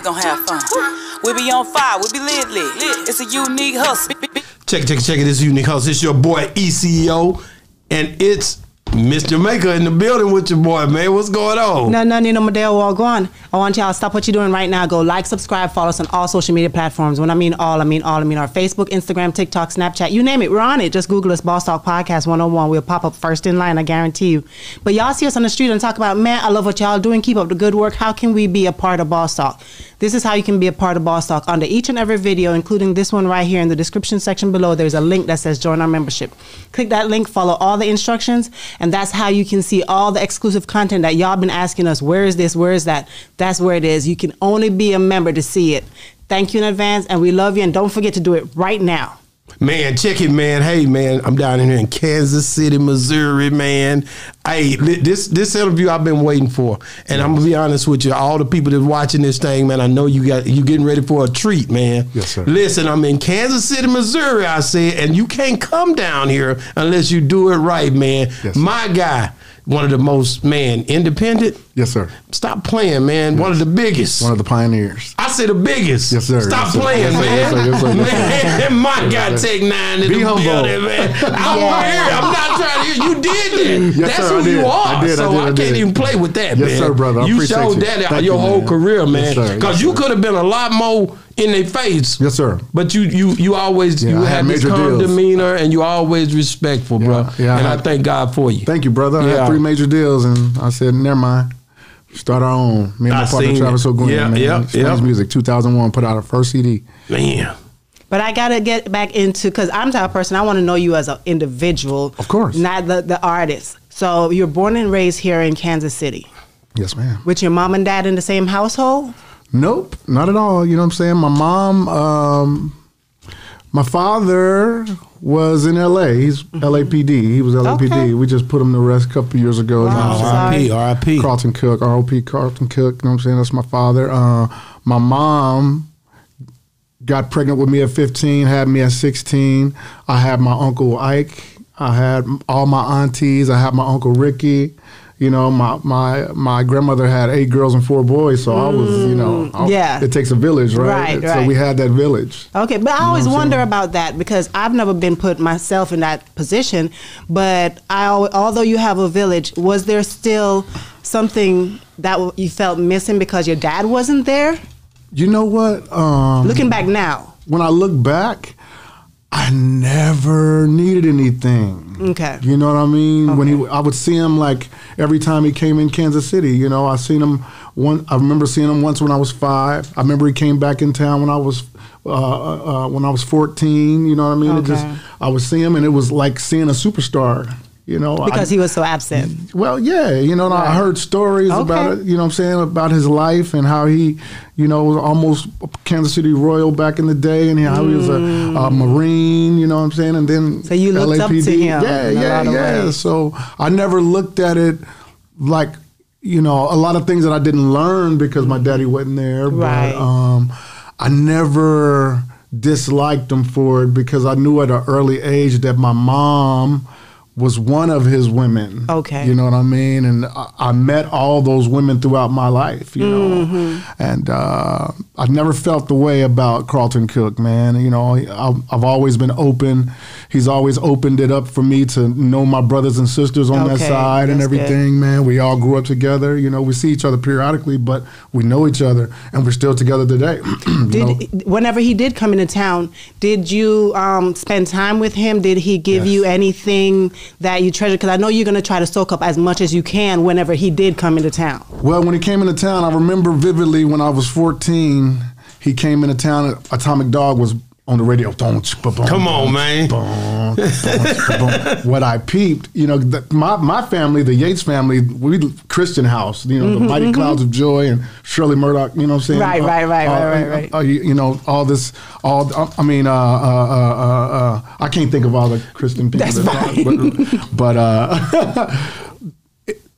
we gon' have fun. We be on fire, we be lit. It's a unique hustle. Check it. This is Unique Hustle. It's your boy ECO, and it's Miss Jamaica in the building with your boy, man. What's going on? N9NE, no Madeo, all gone. I want y'all to stop what you're doing right now. Go like, subscribe, follow us on all social media platforms. When I mean all, I mean our Facebook, Instagram, TikTok, Snapchat, you name it, we're on it. Just Google us, Boss Talk Podcast 101. We'll pop up first in line, I guarantee you. But y'all see us on the street and talk about, man, I love what y'all doing. Keep up the good work. How can we be a part of Boss Talk? This is how you can be a part of Boss Talk. Under each and every video, including this one right here in the description section below, there's a link that says join our membership. Click that link, follow all the instructions, and that's how you can see all the exclusive content that y'all been asking us. Where is this? Where is that? That's where it is. You can only be a member to see it. Thank you in advance, and we love you, and don't forget to do it right now. Man, check it, man. Hey, man, I'm down here in Kansas City, Missouri, man. Hey, this interview I've been waiting for, and I'm gonna be honest with you. All the people that's watching this thing, man, I know you getting ready for a treat, man. Yes, sir. Listen, I'm in Kansas City, Missouri, I said, and you can't come down here unless you do it right, man. Yes, my guy, one of the most, man, independent. Yes, sir. Stop playing, man. One of the biggest. One of the pioneers. I say the biggest. Yes, sir. Stop yes, playing, sir. man. Yes, sir. Yes, sir. Yes, sir. Man, my God, take 9 in Be the humble. building, man. I want to hear it. I'm not trying to hear. You did that. Yes, That's sir, who I did. you are. I did. So I can't even play with that, man. Yes, sir, brother. I you appreciate showed you. that Thank your you, whole man. career, man. Yes, sir. Because you could have been a lot more in their face. Yes, sir. But you always you I had this major calm deals. demeanor, and you always respectful, bro. Yeah, and I thank God for you. Thank you, brother. I had 3 major deals, and I said, never mind. Start our own. Me and my partner Travis O'Gwen, man. Swings Music, 2001, put out our first CD. Man. But I got to get back into, because I'm the type of person, I want to know you as an individual. Of course. Not the artist. So you're born and raised here in Kansas City. Yes, ma'am. With your mom and dad in the same household? Nope, not at all. You know what I'm saying? My mom, my father was in L.A. He's LAPD. He was LAPD. Okay. We just put him to rest a couple years ago. Wow, R.I.P. Carlton Cook, R.O.P. Carlton Cook. You know what I'm saying? That's my father. My mom got pregnant with me at 15, had me at 16. I had my Uncle Ike. I had all my aunties. I had my Uncle Ricky. You know, my grandmother had 8 girls and 4 boys, so I was, you know, it takes a village, right? So we had that village. Okay, but I always wonder about that, because I've never been put myself in that position. But although you have a village, was there still something that you felt missing because your dad wasn't there? You know what? Looking back now. When I look back, I never needed anything. Okay. You know what I mean? Okay. When I would see him like every time he came in Kansas City. You know, I remember seeing him once when I was 5. I remember he came back in town when I was 14. You know what I mean? Okay. I would see him, and it was like seeing a superstar. You know, because he was so absent. Well, yeah, you know, I heard stories about it, you know what I'm saying, about his life and how he, you know, was almost a Kansas City Royal back in the day, and how he was a Marine, you know what I'm saying, and then so you looked up to him. Yeah. So I never looked at it like, you know, a lot of things that I didn't learn because my daddy wasn't there, right. But I never disliked him for it because I knew at an early age that my mom was one of his women. Okay. You know what I mean? And I met all those women throughout my life, you know. And I've never felt the way about Carlton Cook, man. You know, I've always been open. He's always opened it up for me to know my brothers and sisters on that side and everything, man. We all grew up together. You know, we see each other periodically, but we know each other, and we're still together today. Whenever he did come into town, did you spend time with him? Did he give you anything that you treasure? Because I know you're going to try to soak up as much as you can whenever he did come into town. Well, when he came into town, I remember vividly when I was 14, he came into town. Atomic Dog was on the radio. Come on, man. What I peeped, you know, my family, the Yates family, we Christian house, you know, the Mighty Clouds of Joy and Shirley Murdoch, you know what I'm saying? Right. You know, I can't think of all the Christian people. That's right. But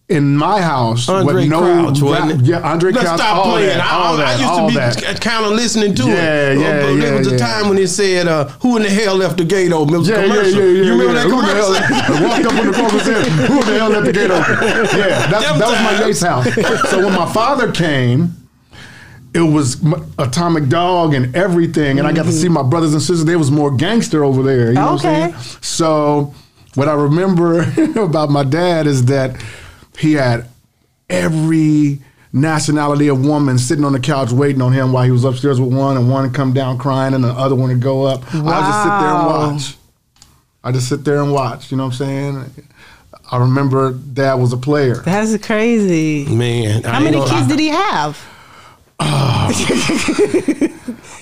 in my house, Andre Crouch, wasn't it? Yeah, Andre Crouch. Let's stop playing. I used to be kind of listening to it. There was a time when it said, "Who in the hell left the gate open?" It was a commercial. You remember that commercial? I walked up on the phone and said, "Who in the hell left the gate open?" Yeah, that was my Yates house. So when my father came, it was Atomic Dog and everything, and I got to see my brothers and sisters. They was more gangster over there. You know what I'm saying? So what I remember about my dad is that he had every nationality of woman sitting on the couch waiting on him while he was upstairs with one, and one would come down crying and the other one would go up. Wow. I just sit there and watch. I just sit there and watch. You know what I'm saying? I remember Dad was a player. That's crazy. Man. How many kids did he have? I'm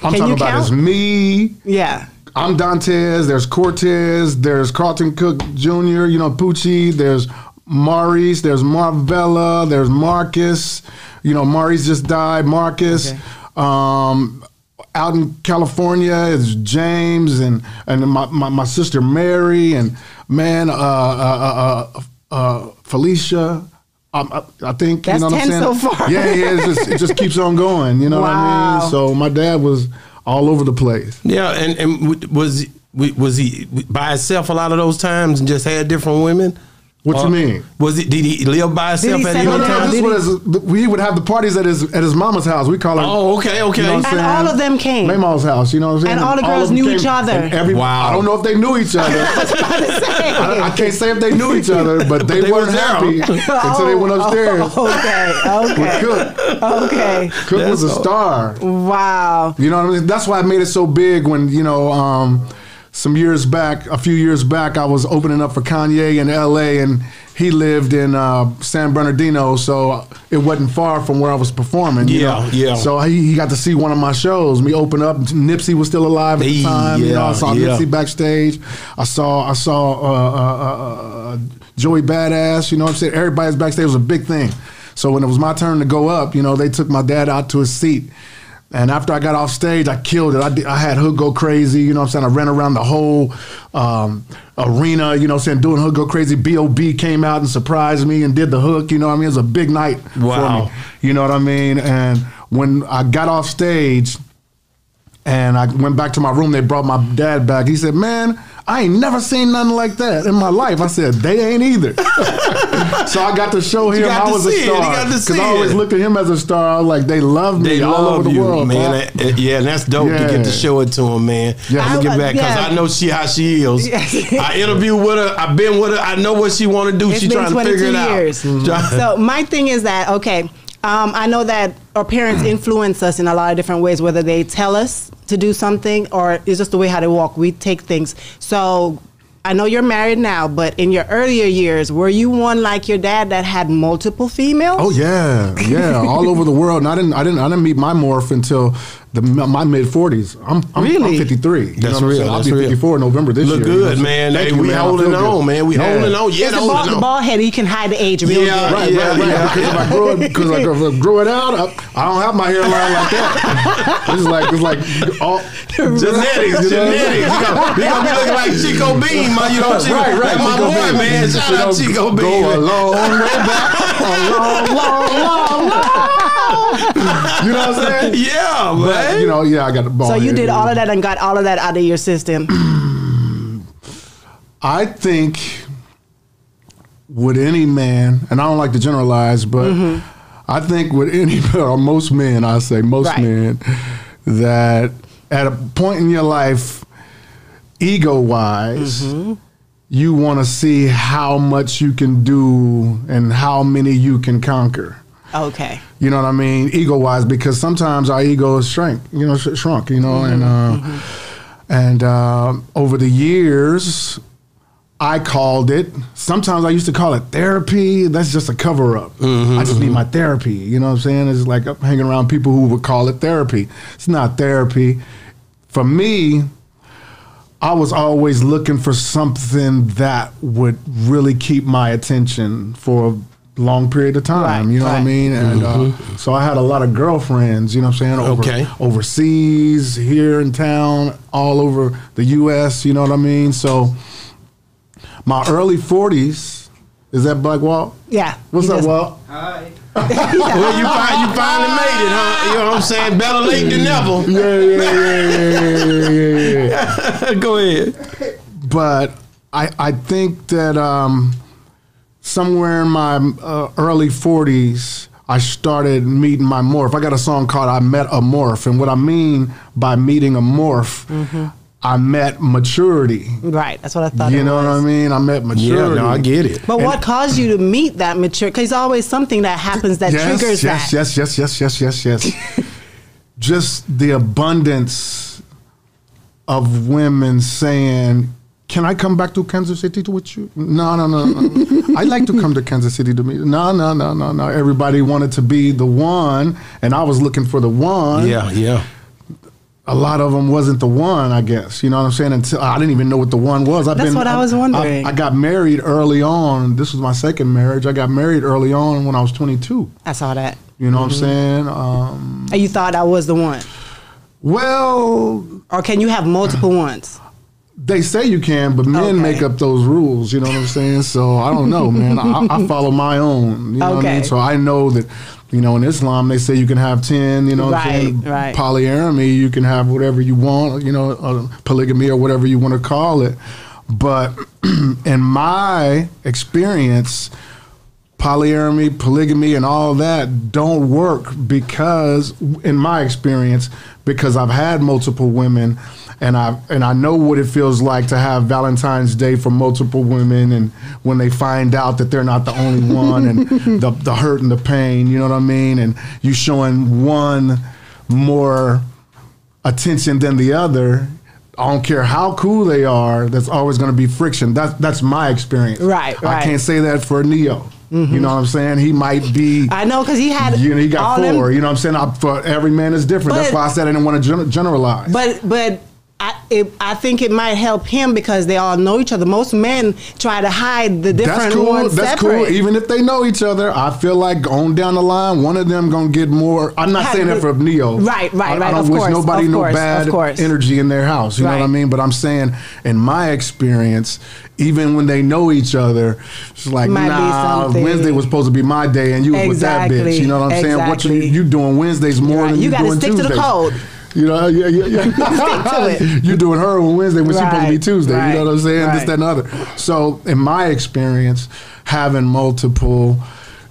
talking about as me. Yeah. I'm Dantes. There's Cortez. There's Carlton Cook Jr., you know, Poochie. There's Maurice. There's Marvella. There's Marcus. You know, Maurice just died. Marcus. Okay. Out in California is James and my sister Mary and Felicia. I think that's, you know what 10 I'm saying. So far. Yeah, it just keeps on going. You know what I mean? So my dad was all over the place. Yeah, and was he by himself a lot of those times and just had different women? What you mean? Did he live by himself at any time? We would have the parties at his mama's house. We call it. Oh, okay. You know and all of them came. Mayma's house, you know what I'm saying? And all the girls knew each other. Wow. I don't know if they knew each other. I can't say if they knew each other, but they weren't happy until they went upstairs. Okay. With Cook. Okay. Cook was a star. Wow. You know what I mean? That's why I made it so big when, you know, a few years back, I was opening up for Kanye in LA, and he lived in San Bernardino, so it wasn't far from where I was performing. You know? So he got to see one of my shows. Me open up. Nipsey was still alive at the time. You know, I saw Nipsey backstage. I saw Joey Badass. You know what I'm saying? Everybody's backstage. It was a big thing. So when it was my turn to go up, you know, they took my dad out to his seat. And after I got off stage, I killed it. I had Hood Go Crazy, you know what I'm saying? I ran around the whole arena, you know what I'm saying, doing Hood Go Crazy. B.O.B. came out and surprised me and did the hook, you know what I mean? It was a big night for me, you know what I mean? And when I got off stage and I went back to my room, they brought my dad back. He said, man, I ain't never seen nothing like that in my life. I said, they ain't either. So I got to show him I was a star. Because I always looked at him as a star. I was like, they love me all over the world, man. Yeah, and that's dope to get to show it to him, man. Yeah. I'm gonna get back because I know how she is. I interviewed with her. I've been with her. I know what she want to do. She's trying to figure it out. Mm-hmm. So my thing is that, okay, I know that our parents influence us in a lot of different ways, whether they tell us to do something or it's just the way how they walk. We take things. So I know you're married now, but in your earlier years, were you one like your dad that had multiple females? Oh yeah, all over the world. And I didn't meet my morph until my mid 40s. I'm 53. That's real. I'll be 54 in November this year. Look good, man. Hey, we holding on, man. We holding on. Yeah, the bald head, he can hide the age real good. Right. Because if I grow it out, I don't have my hairline like that. It's like all genetics. He gonna be looking like Chico Bean, man. You know what I'm saying? Right. My boy, man. Shout out Chico Bean. Go a long way back. A long. You know what I'm saying? Yeah, man. You know, I got the ball. So you did all of that and got all of that out of your system. I think with any man, and I don't like to generalize, but I think with any or most men, I say most men, that at a point in your life, ego-wise, you want to see how much you can do and how many you can conquer. Okay. You know what I mean? Ego-wise, because sometimes our ego is shrunk, you know, and over the years, I called it, sometimes I used to call it therapy. That's just a cover-up. I just need my therapy. You know what I'm saying? It's like I'm hanging around people who would call it therapy. It's not therapy. For me, I was always looking for something that would really keep my attention for a long period of time, you know what I mean? And so I had a lot of girlfriends, you know what I'm saying, overseas, here in town, all over the U.S., you know what I mean? So my early 40s, is that Black Walt? Yeah. What's up, Walt? Hi. Well, you finally made it, huh? You know what I'm saying? Better late than never. Yeah. Go ahead. But I think that somewhere in my early 40s, I started meeting my morph. I got a song called I Met a Morph. And what I mean by meeting a morph, I met maturity. Right, that's what I thought. You know what I mean? I met maturity. Yeah, no, I get it. But what caused you to meet that mature? Because there's always something that happens that triggers that. Yes. Just the abundance of women saying, can I come back to Kansas City with you? No. I'd like to come to Kansas City to meet. No. Everybody wanted to be the one, and I was looking for the one. Yeah. A lot of them wasn't the one, I guess. You know what I'm saying? Until I didn't even know what the one was. That's what I was wondering. I got married early on. This was my second marriage. I got married early on when I was 22. I saw that. You know what I'm saying? And you thought I was the one? Well... Or can you have multiple ones? They say you can, but men make up those rules. You know what I'm saying? So I don't know, man. I follow my own. You know what I mean? So I know that, you know, in Islam they say you can have 10. You know what I'm saying? Right. Polyamory, you can have whatever you want. You know, polygamy or whatever you want to call it. But in my experience, polyamory, polygamy, and all that don't work because, in my experience, because I've had multiple women. And I know what it feels like to have Valentine's Day for multiple women, and when they find out that they're not the only one, and the hurt and the pain, you know what I mean? And you showing one more attention than the other. I don't care how cool they are. There's always going to be friction. That's my experience. Right. I can't say that for Neo. You know what I'm saying? He might be. I know, because he had. You know, he got 4. You know what I'm saying? For every man is different. That's why I said I didn't want to generalize. But. I think it might help him because they all know each other. Most men try to hide the different ones That's separate. cool. Even if they know each other, I feel like going down the line, one of them gonna get more. I'm not saying that for Neo. Right. I don't wish nobody no bad energy in their house. You know what I mean? But I'm saying, in my experience, even when they know each other, it's like, Wednesday was supposed to be my day, and you was with that bitch. You know what I'm saying? What you doing Wednesdays more than you doing Tuesdays. You got to stick to the code. You know, you're doing her on Wednesday when she's supposed to be Tuesday. You know what I'm saying? This, that, and other. So, in my experience, having multiple,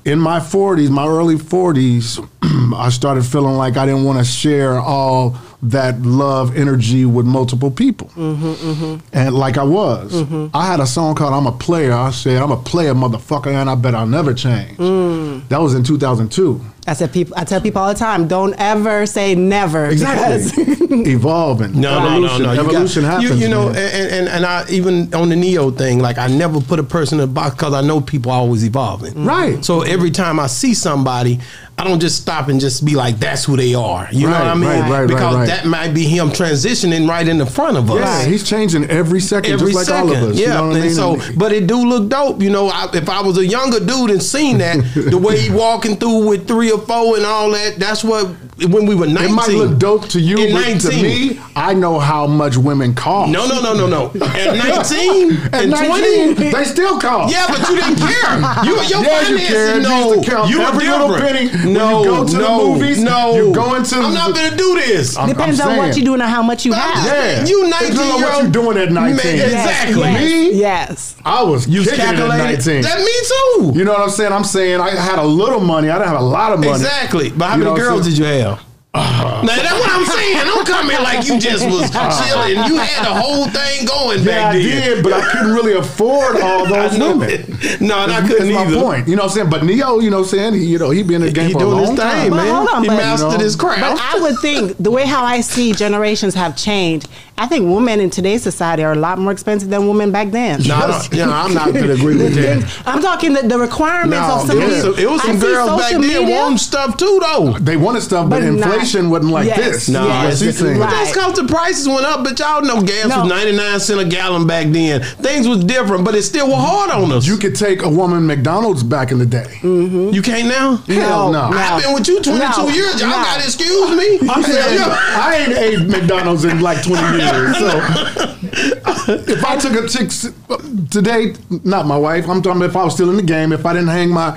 in my 40s, my early 40s, I started feeling like I didn't want to share all that love energy with multiple people. And like I was. I had a song called I'm a Player. I said, I'm a player, motherfucker, and I bet I'll never change. That was in 2002. I tell people all the time, don't ever say never. Exactly. Evolving. No. Evolution happens. You know, and I, even on the Neo thing, like, I never put a person in a box because I know people are always evolving. Right. So every time I see somebody, I don't just stop and just be like, that's who they are. You know what I mean? Right. Because that might be him transitioning right in the front of us. Yeah, he's changing every second, just like all of us. Yeah, you know what I mean? So, but it do look dope. You know, if I was a younger dude and seen that, the way he walking through with 3 or 4 and all that, that's what, when we were 19. It might look dope to you, but 19. to me, I know how much women cost. No. At 19 and 20, they still cost. Yeah, but you didn't care. Your finances, you every were little different. penny. When you go to the movies, you go into. I'm not gonna do this. Depends on what you're doing and how much you have. Yeah, you 19 year old. What you doing at 19? Exactly. Me? Yes. I was kicking it at 19. That me too. You know what I'm saying? I'm saying I had a little money. I didn't have a lot of money. Exactly. But how many girls did you have? Now that's what I'm saying. Don't come here like you just was chilling. You had the whole thing going back then. I did, but I couldn't really afford all those women. No, and I couldn't either. That's my point. You know what I'm saying? But Neo, you know what I'm saying? He been in the game for a long time. Man. Hold on, he mastered his craft. But I would think the way how I see generations have changed, I think women in today's society are a lot more expensive than women back then. No, I'm not going to agree with that. I'm talking the requirements of some of these. It was some girls back then wanting stuff too, though. They wanted stuff, but inflation wasn't like this. No, yes, but that's because the prices went up. But y'all know gas was 99 cents a gallon back then. Things was different, but it still was hard on us. You could take a woman McDonald's back in the day. You can't now? Hell no. I've been with you 22 years. Y'all got to excuse me. I'm saying, I ain't ate McDonald's in like 20 years. So if I took a chick today, not my wife, I'm talking if I was still in the game, if I didn't hang my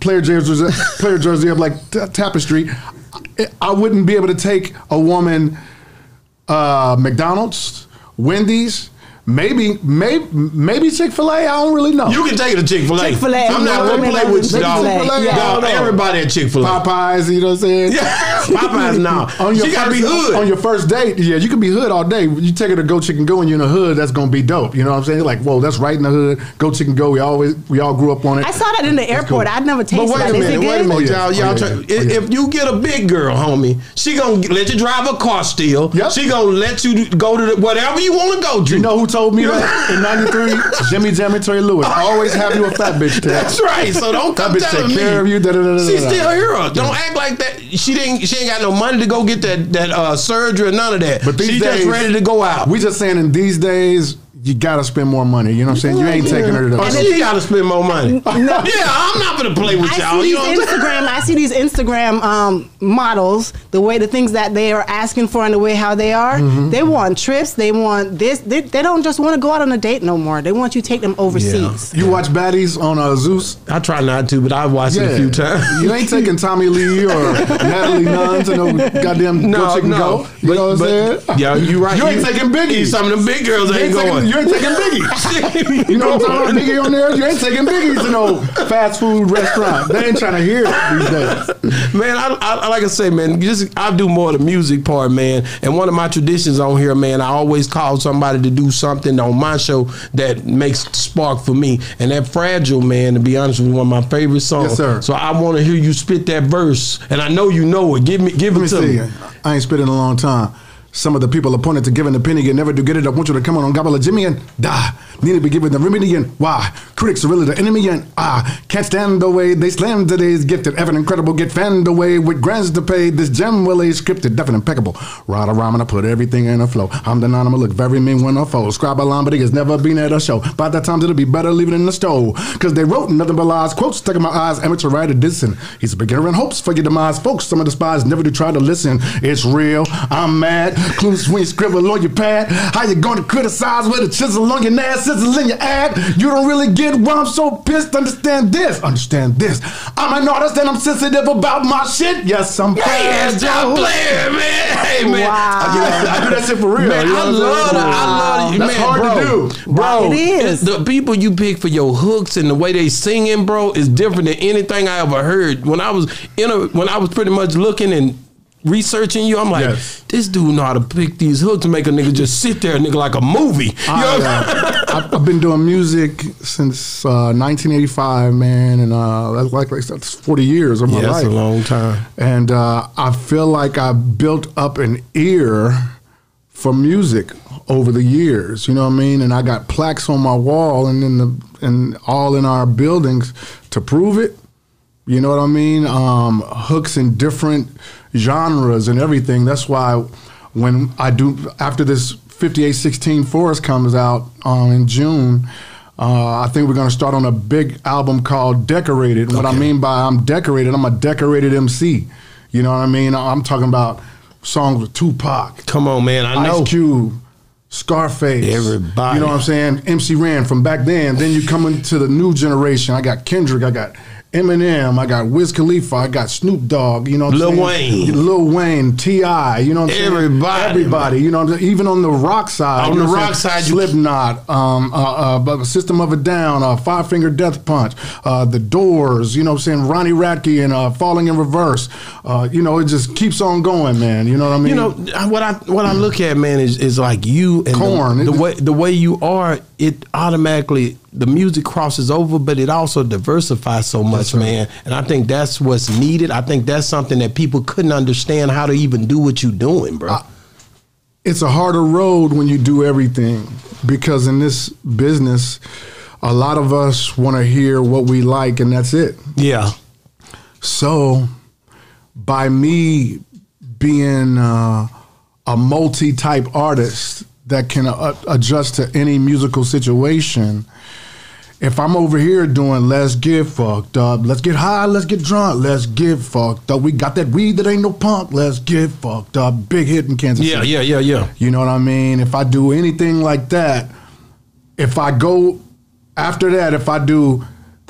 player jersey up like tapestry, I wouldn't be able to take a woman McDonald's, Wendy's, Maybe Chick-fil-A. I don't really know. You can take it to Chick-fil-A. Chick-fil-A. I'm not gonna play with you, dog. Dog, everybody at Chick-fil-A. Popeyes, you know what I'm saying? Yeah, Popeyes. No, she gotta be hood. On your first date, yeah, you can be hood all day. You take her to Go Chicken Go and you're in the hood, that's gonna be dope. You know what I'm saying? Like, whoa, that's right in the hood. Go Chicken Go. We all grew up on it. I saw that in the airport. I'd never tasted But that. wait a minute, Oh, yeah. y'all. If you get a big girl, homie, she gonna let you drive a car still. Yep. She gonna let you go to whatever you want to go to. You know who told me that? In '93, Jimmy Jam and Terry Lewis. Always have you a fat bitch. That's right. So don't come that bitch telling take me. care of you. She's still here. Don't act like that. She ain't got no money to go get that surgery or none of that. But these she's days, just ready to go out. We just saying in these days, you gotta spend more money. You know what I'm saying? You ain't taking her to Oh, the. she gotta spend more money. No. Yeah, I'm not gonna play with y'all. You know what I'm saying? I see these Instagram models, the things that they are asking for and the way how they are. Mm-hmm. They want trips. They want this. They don't just want to go out on a date no more. They want you to take them overseas. You watch Baddies on Zeus? I try not to, but I've watched it a few times. You ain't taking Tommy Lee or Natalie Nunn to no goddamn Go Chicken Go. You know what I'm saying? Yeah, you right. You ain't taking Biggie. Some of them big girls ain't going. You ain't taking Biggie. You know what I'm talking about? Biggie on there? You ain't taking Biggie to no fast food restaurant. They ain't trying to hear it these days. Man, I like I say, man, I do more of the music part, man. And one of my traditions on here, man, I always call somebody to do something on my show that makes the spark for me. And that Fragile, man, to be honest with you, one of my favorite songs. Yes, sir. So I want to hear you spit that verse. And I know you know it. Give it to me. I ain't spit in a long time. Some of the people appointed to give an opinion and never do get it. I want you to come on gobble a Jimmy and die. Need to be given the remedy and why. Critics are really the enemy and can't stand the way they slam today's gifted. Evan Incredible get fanned away with grants to pay. This gem will is scripted, definite impeccable. Ride a rhyme and I put everything in a flow. I'm the non, I'ma look very mean when I fold. Scribe a line, but he has never been at a show. By that time, it'll be better leave it in the stove. Cause they wrote nothing but lies. Quotes stuck in my eyes, amateur writer dissing. He's a beginner and hopes for your demise. Folks, some of the spies never do try to listen. It's real, I'm mad. Clues when you scribble on your pad. How you gonna criticize with a chisel on your ass, sizzle in your ad? You don't really get why I'm so pissed. Understand this. I'm an artist and I'm sensitive about my shit. Yes, I'm Yes, stop playing, man. Hey, man. Wow. I do that shit for real. Man, I love it. That's Man, hard bro, to do. Bro, It is. The people you pick for your hooks and the way they singing, bro, is different than anything I ever heard. When I was pretty much looking and researching you, I'm like, Yes. this dude know how to pick these hooks and make a nigga just sit there, nigga, like a movie. I've been doing music since 1985, man, and that's 40 years of my Yeah, life. that's a long time. And I feel like I built up an ear for music over the years. You know what I mean? And I got plaques on my wall and all in our buildings to prove it. You know what I mean? Hooks in different genres and everything. That's why when I do, after this 5816 Forest comes out in June, I think we're going to start on a big album called Decorated. What I mean by I'm decorated, I'm a decorated MC. You know what I mean? I'm talking about songs with Tupac. Come on, man. I know. Ice Cube, Scarface. Everybody. You know what I'm saying? MC Ren from back then. Then you come into the new generation. I got Kendrick. I got Eminem, I got Wiz Khalifa, I got Snoop Dogg, you know what I'm saying? Lil Wayne, T.I., you know what I'm saying? Everybody, you know what I'm saying? Even on the rock side. On the rock side, Slipknot, System of a Down, Five Finger Death Punch, The Doors, you know what I'm saying? Ronnie Radke and Falling in Reverse. You know, it just keeps on going, man. You know what I mean? You know, what I look at, man, is like you and Korn. The way you are, it automatically, the music crosses over, but it also diversifies so much, man. And I think that's what's needed. I think that's something that people couldn't understand how to even do what you're doing, bro. It's a harder road when you do everything, because in this business, a lot of us want to hear what we like and that's it. Yeah. So by me being a multi-type artist that can adjust to any musical situation, if I'm over here doing let's get fucked up, let's get high, let's get drunk, let's get fucked up, we got that weed that ain't no punk, let's get fucked up, big hit in Kansas City. Yeah. You know what I mean? If I do anything like that, if I go after that, if I do,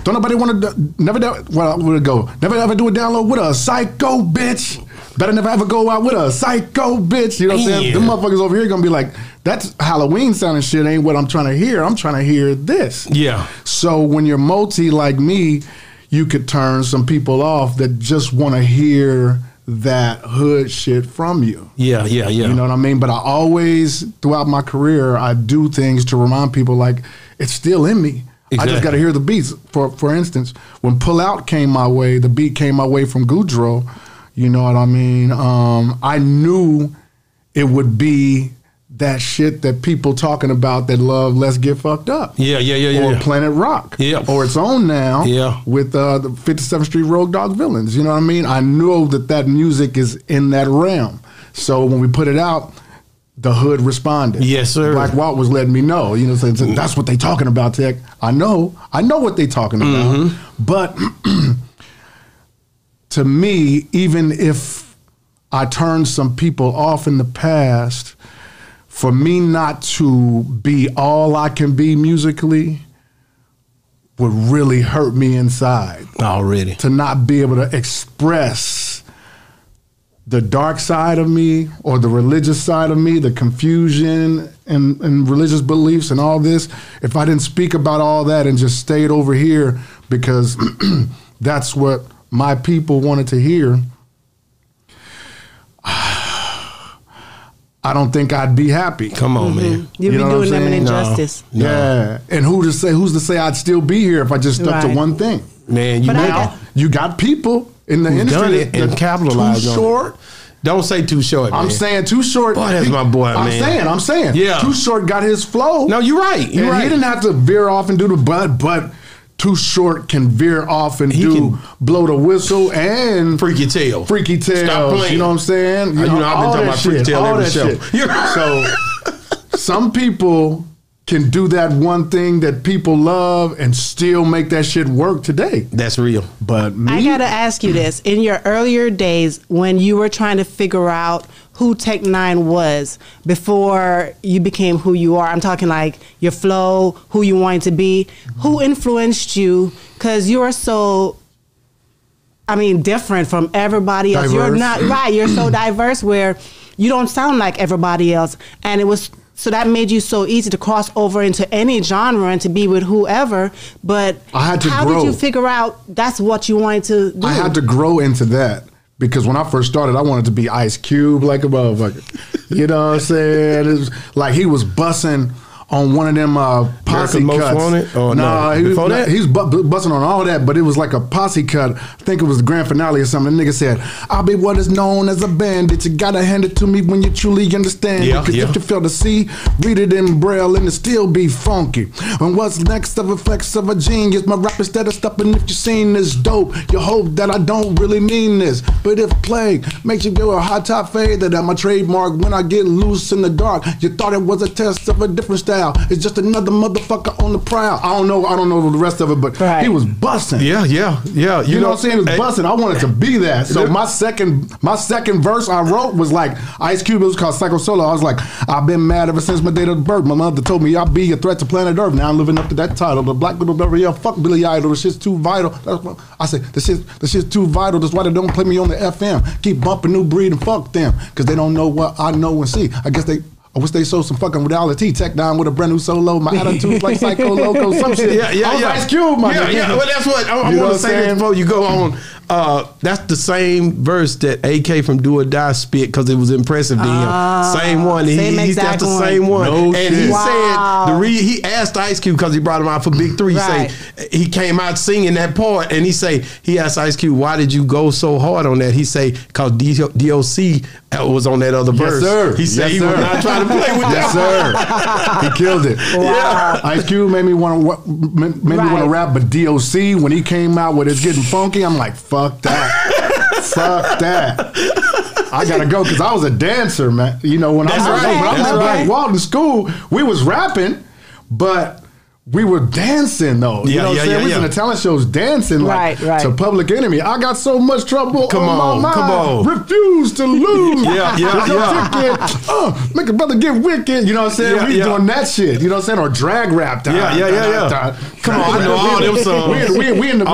don't nobody want to, never ever do a download with a psycho bitch. better never ever go out with a psycho bitch. You know what I'm saying? Them motherfuckers over here gonna be like, that's Halloween sounding shit ain't what I'm trying to hear. I'm trying to hear this. Yeah. So when you're multi like me, you could turn some people off that just want to hear that hood shit from you. Yeah. You know what I mean? But I always, throughout my career, I do things to remind people like, it's still in me. Exactly. I just got to hear the beats. For instance, when Pull Out came my way, the beat came my way from Goudreau, you know what I mean? I knew it would be that shit that people talking about that love Let's Get Fucked Up. Yeah. Or Planet Rock. Yeah. Or its own now. Yeah. With the 57th Street Road Dog Villains. You know what I mean? I know that music is in that realm. So when we put it out, the hood responded. Yes, sir. Black Walt was letting me know. You know, saying that's what they talking about, Tech. I know what they talking about. But to me, even if I turned some people off in the past, for me not to be all I can be musically would really hurt me inside. Already. To not be able to express the dark side of me or the religious side of me, the confusion and religious beliefs and all this, if I didn't speak about all that and just stayed over here because that's what my people wanted to hear, I don't think I'd be happy. Come on, man. You'd be doing them an injustice. No. Yeah. And who's to say I'd still be here if I just stuck to one thing? Man, you got people in the industry that capitalize on short. Don't say Too Short, man. I'm saying Too Short. Boy, that's my boy, man. I'm saying. Yeah. Too Short got his flow. No, you're right. You're right. He didn't have to veer off and do the but Too Short can veer off and blow the whistle and Freaky Tail. Stop playing. You know what I'm saying? You know I've been talking about Freaky Tail every show. So some people can do that one thing that people love and still make that shit work today. That's real. But me, I gotta ask you this. In your earlier days, when you were trying to figure out who Tech N9NE was before you became who you are, I'm talking like your flow, who you wanted to be, who influenced you? Because you are so, different from everybody else. Diverse. You're not, right, you're so diverse where you don't sound like everybody else. And it was, so that made you so easy to cross over into any genre and to be with whoever. But I had to how grow. did you figure out that's what you wanted to do? I had to grow into that because when I first started, I wanted to be Ice Cube like a motherfucker. You know what I'm saying? It was like he was bussing on one of them posse cuts. Wanted? Oh, no. He was busting on all that, but it was like a posse cut. I think it was the grand finale or something. The nigga said, I'll be what is known as a bandit. You gotta hand it to me when you truly understand it. Because if you fail to see, read it in braille and it still be funky. And what's next of effects of a genius? My rap instead of stopping if you seen this dope. You hope that I don't really mean this. But if plague makes you go a high top fade, that I'm a trademark when I get loose in the dark. You thought it was a test of a different style. It's just another motherfucker on the prowl. I don't know the rest of it, but he was busting. Yeah. You know what I'm saying? He was busting. I wanted to be that. So my second verse I wrote was like Ice Cube. It was called Psycho Solo. I was like, I've been mad ever since my date of birth. My mother told me I'll be a threat to planet Earth. Now I'm living up to that title. The black little Beverly Hills. Fuck Billy Idol. The shit's too vital. That's what I say. The shit's too vital. That's why they don't play me on the FM. Keep bumping New Breed and fuck them because they don't know what I know and see. I wish they showed some fucking reality. Tech N9NE with a brand new solo. My attitude's like Psycho Loco, some shit. Ice Cube, my nigga. Yeah, well, that's what I want to say this before you go on. That's the same verse that AK from Do or Die spit because it was impressive to him. Same one. That's the same one. No and he said he asked Ice Cube because he brought him out for Big 3. Right. Say he came out singing that part, and he asked Ice Cube, "Why did you go so hard on that?" He say, "Cause DOC was on that other verse." Sir. He said he was not trying to play with that. Sir. He killed it. Wow. Ice Cube made me want to rap, but DOC when he came out with It's Getting Funky, I'm like, fuck that. Fuck that. I gotta go because I was a dancer, man. You know, when I was at Walt in school, we was rapping, but we were dancing though. You know what I'm saying? We was in the talent shows dancing like to Public Enemy. I got so much trouble on my mind. Refuse to lose. Make a brother get wicked. You know what I'm saying? We doing that shit. You know what I'm saying? Or drag rap. Come on, I know all them songs. We in the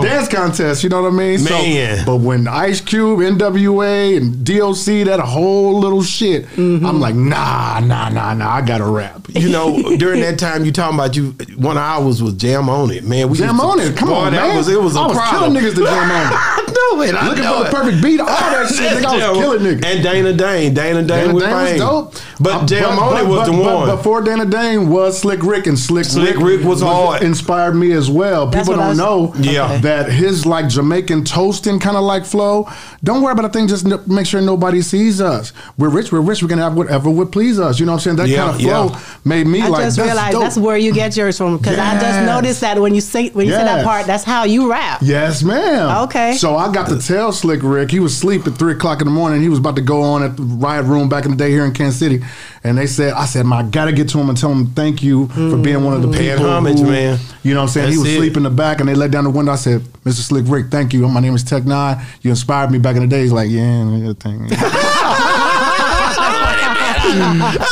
dance contest. You know what I mean? Man. So, but when Ice Cube, NWA, and DOC, that whole little shit, I'm like, nah, I gotta rap. You know, during that time you talking about 1 hour was Jam On It, man. We Jam On It, come on, man. It was a problem. I was killing niggas to Jam On It. I know it. Looking for the perfect beat, all that shit. Nigga, I was killing niggas. And Dana Dane was dope. But Jam On It was the one. But before Dana Dane was Slick Rick, and Slick Rick was hard. Inspired me as well. People don't know that his like Jamaican toasting kind of like flow. Don't worry about a thing. Just make sure nobody sees us. We're rich. We can have whatever would please us. You know what I'm saying? That kind of flow made me I just realized that's where you get yours from, because I just noticed that when you say that part, that's how you rap. Yes, ma'am. Okay. So I got to tell Slick Rick, he was asleep at 3 o'clock in the morning. He was about to go on at the Riot Room back in the day here in Kansas City, and I said, I gotta get to him and tell him thank you for being one of the people. Homage, man. You know what I'm saying? He was asleep in the back, and they let down the window. I said, Mr. Slick Rick, thank you. My name is N9NE. You inspired me back in the day. He's like, thank you.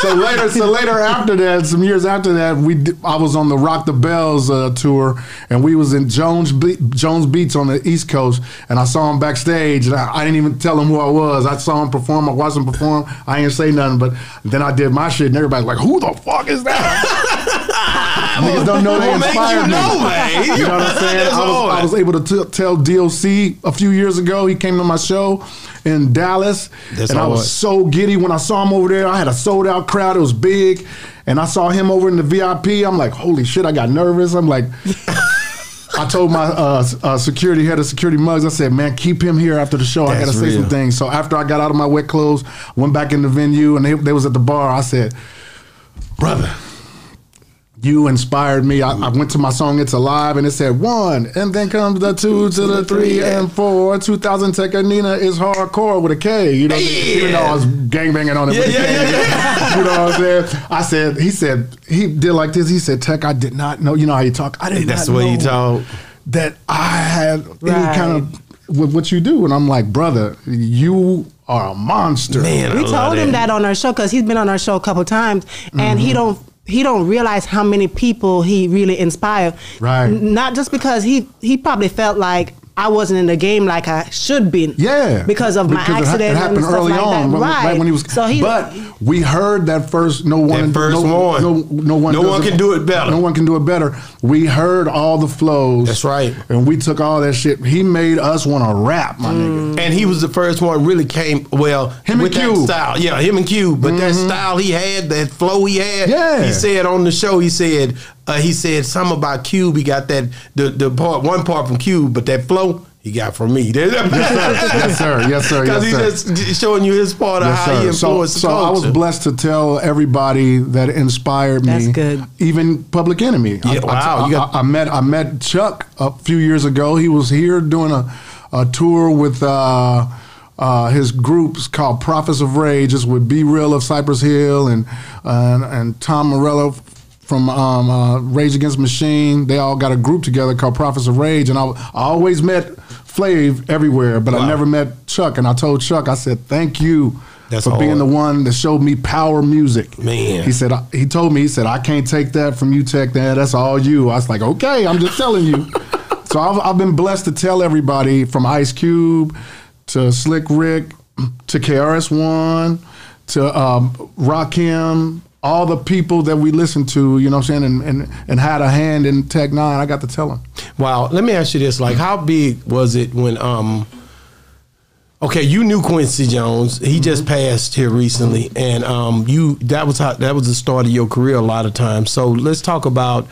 So later after that, some years after that, I was on the Rock the Bells tour, and we was in Jones Beach on the East Coast, and I saw him backstage, and I didn't even tell him who I was. I saw him perform. I watched him perform. I didn't say nothing, but then I did my shit, and everybody's like, "Who the fuck is that?" Niggas don't know they inspired me. Man. You know what I'm saying? I was able to tell DOC a few years ago. He came to my show in Dallas, I was so giddy when I saw him over there. I had a sold out crowd. It was big, and I saw him over in the VIP. I'm like, holy shit! I got nervous. I'm like, I told my head of security Muggs, I said, man, keep him here after the show. I got to say some things. So after I got out of my wet clothes, went back in the venue, and they was at the bar. I said, brother, you inspired me. I went to my song It's Alive, and it said 1, and then comes the 2 to the 3 and 4. 2000 Tekanina is hardcore with a K. You know, even though I was gangbanging on it with a K. You know what I'm saying? He did like this. He said, Tech, I did not know. You know how you talk? I didn't That's the way you talk. That I had any kind of with what you do. And I'm like, brother, you are a monster. Man, we told him that on our show, because he's been on our show a couple times, and he don't realize how many people he really inspired. Right. Not just because he probably felt like I wasn't in the game like I should be. Yeah. Because of my accident. It happened and stuff early like on. That. Right. When he was. But we heard that first. No one can do it better. No one can do it better. We heard all the flows. That's right. And we took all that shit. He made us want to rap, my nigga. And he was the first one really came him with and Cube. that style. Yeah, him and Cube. But that style he had, that flow he had. Yeah. He said on the show, he said something about Cube. He got that the one part from Cube, but that flow he got from me. Yes, sir. Because he's just showing you his part of how he influenced the culture. I was blessed to tell everybody that inspired me. That's good. Even Public Enemy. Yeah, I met Chuck a few years ago. He was here doing a tour with his groups called Prophets of Rage. It's with Be Real of Cypress Hill and Tom Morello from Rage Against the Machine. They all got a group together called Prophets of Rage, and I always met Flav everywhere, but I never met Chuck. And I told Chuck, I said, thank you for being the one that showed me power music. Man. He told me, I can't take that from you, Tech. That's all you. I was like, okay, I'm just telling you. So I've been blessed to tell everybody, from Ice Cube to Slick Rick to KRS-One to Rakim, all the people that we listened to, you know what I'm saying, and had a hand in N9NE, I got to tell them. Wow. Let me ask you this, like, how big was it when, okay, you knew Quincy Jones. He just passed here recently, and that was the start of your career a lot of times. So let's talk about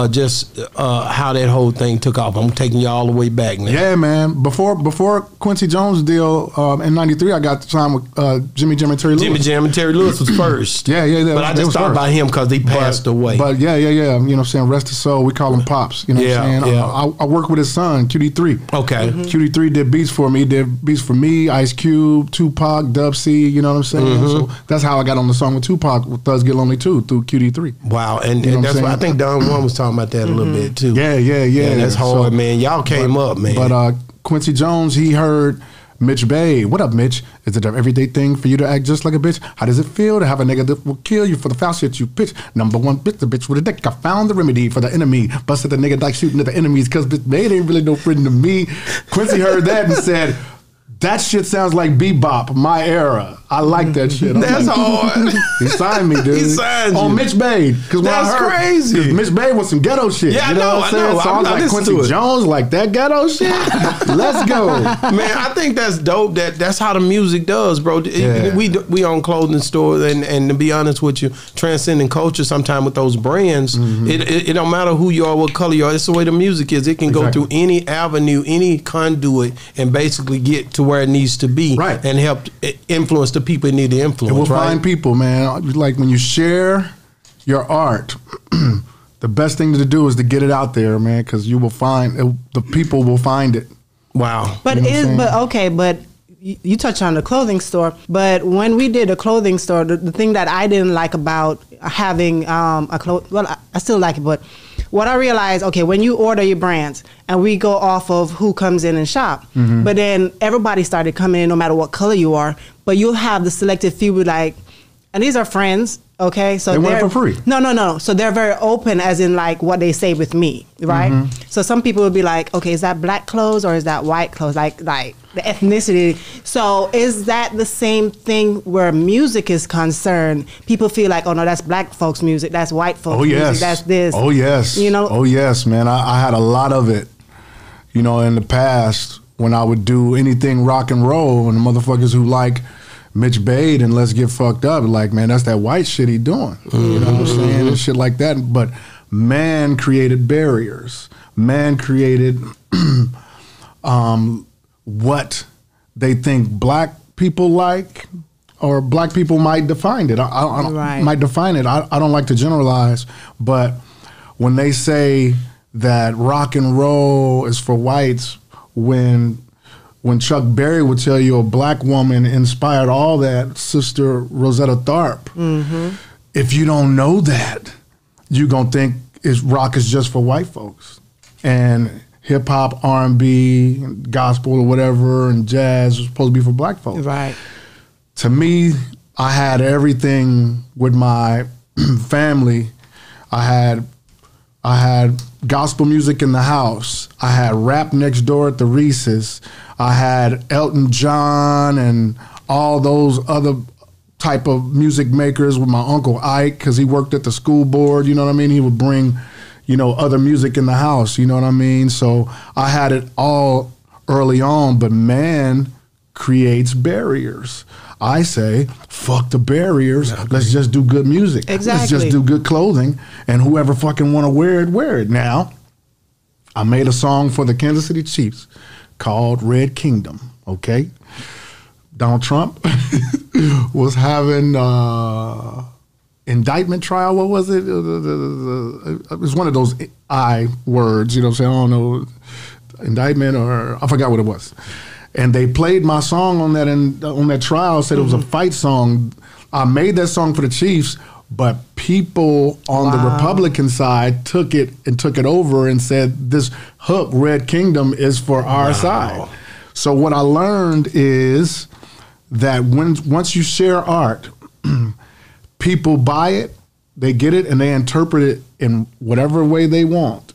just how that whole thing took off. I'm taking you all the way back now. Yeah, man. Before Quincy Jones deal in '93, I got signed with Jimmy Jam and Terry Lewis. Jimmy Jam and Terry Lewis was first. Yeah. But I just thought about him because he passed away. But yeah. You know what I'm saying? Rest his soul. We call him Pops. You know what I'm saying? Yeah. I work with his son, QD3. Okay. QD3 did beats for me. Did beats for me, Ice Cube, Tupac, Dub C. You know what I'm saying? So that's how I got on the song with Tupac, with Thugs Get Lonely Too, through QD3. Wow. And You know that's why I think Don Juan was talking about that a little bit too. Yeah. That's hard, man. Y'all came up, man. But Quincy Jones, he heard Mitch Bay. What up, Mitch? Is it an everyday thing for you to act just like a bitch? How does it feel to have a nigga that will kill you for the foul shit you pitch? Number one, bitch, the bitch with a dick. I found the remedy for the enemy. Busted the nigga like shooting at the enemies because Mitch Bay ain't really no friend to me. Quincy heard that and said, that shit sounds like bebop, my era. I like that shit. That's hard. He signed me, dude. He signed you. On Mitch Bay. That's crazy. Mitch Bay was some ghetto shit. Yeah, you know what I'm saying? So I was like, Quincy Jones, like that ghetto shit? Let's go. Man, I think that's dope. That's how the music does, bro. Yeah. We own clothing stores, and to be honest with you, transcending culture sometimes with those brands, it don't matter who you are, what color you are. It's the way the music is. It can go through any avenue, any conduit, and basically get to where it needs to be, right, and help influence the people it need to influence. It will right? find people, man. Like when you share your art, the best thing to do is to get it out there, man, because you will find the people will find it. Wow. But but you touched on the clothing store. But when we did a clothing store, the thing that I didn't like about having I still like it, but what I realized, okay, when you order your brands and we go off of who comes in and shop, but then everybody started coming in no matter what color you are, but you'll have the selected few like, and these are friends, okay? So they want it for free. No. So they're very open as in like what they say with me, right? So some people will be like, okay, is that black clothes or is that white clothes? Like the ethnicity. So is that the same thing where music is concerned? People feel like, oh no, that's black folks' music, that's white folks' music, that's this. Oh yes. You know? Oh yes, man. I had a lot of it, you know, in the past when I would do anything rock and roll, and the motherfuckers who like Mitch Bade and Let's Get Fucked Up, like, man, that's that white shit he doing. You know what I'm saying? And shit like that. But man created barriers. Man created what they think black people like, or black people might define it. I might define it. I don't like to generalize, but when they say that rock and roll is for whites, when Chuck Berry would tell you a black woman inspired all that, Sister Rosetta Tharpe, if you don't know that, you're going to think rock is just for white folks. And hip hop, R&B, gospel or whatever, and jazz was supposed to be for black folks. Right. To me, I had everything with my family. I had gospel music in the house. I had rap next door at the Reese's. I had Elton John and all those other type of music makers with my Uncle Ike, because he worked at the school board, you know what I mean? He would bring, you know, other music in the house, you know what I mean? So I had it all early on, but man creates barriers. I say, fuck the barriers. Let's just do good music. Exactly. Let's just do good clothing, and whoever fucking want to wear it, wear it. Now, I made a song for the Kansas City Chiefs called Red Kingdom, okay? Donald Trump was having indictment trial. What was it? It was one of those I words, you know what I'm saying? I don't know, indictment, or I forgot what it was. And they played my song on that trial, said it was a fight song. I made that song for the Chiefs, but people on the Republican side took it over and said this hook, Red Kingdom, is for our side. So what I learned is that once you share art, people buy it, they get it, and they interpret it in whatever way they want.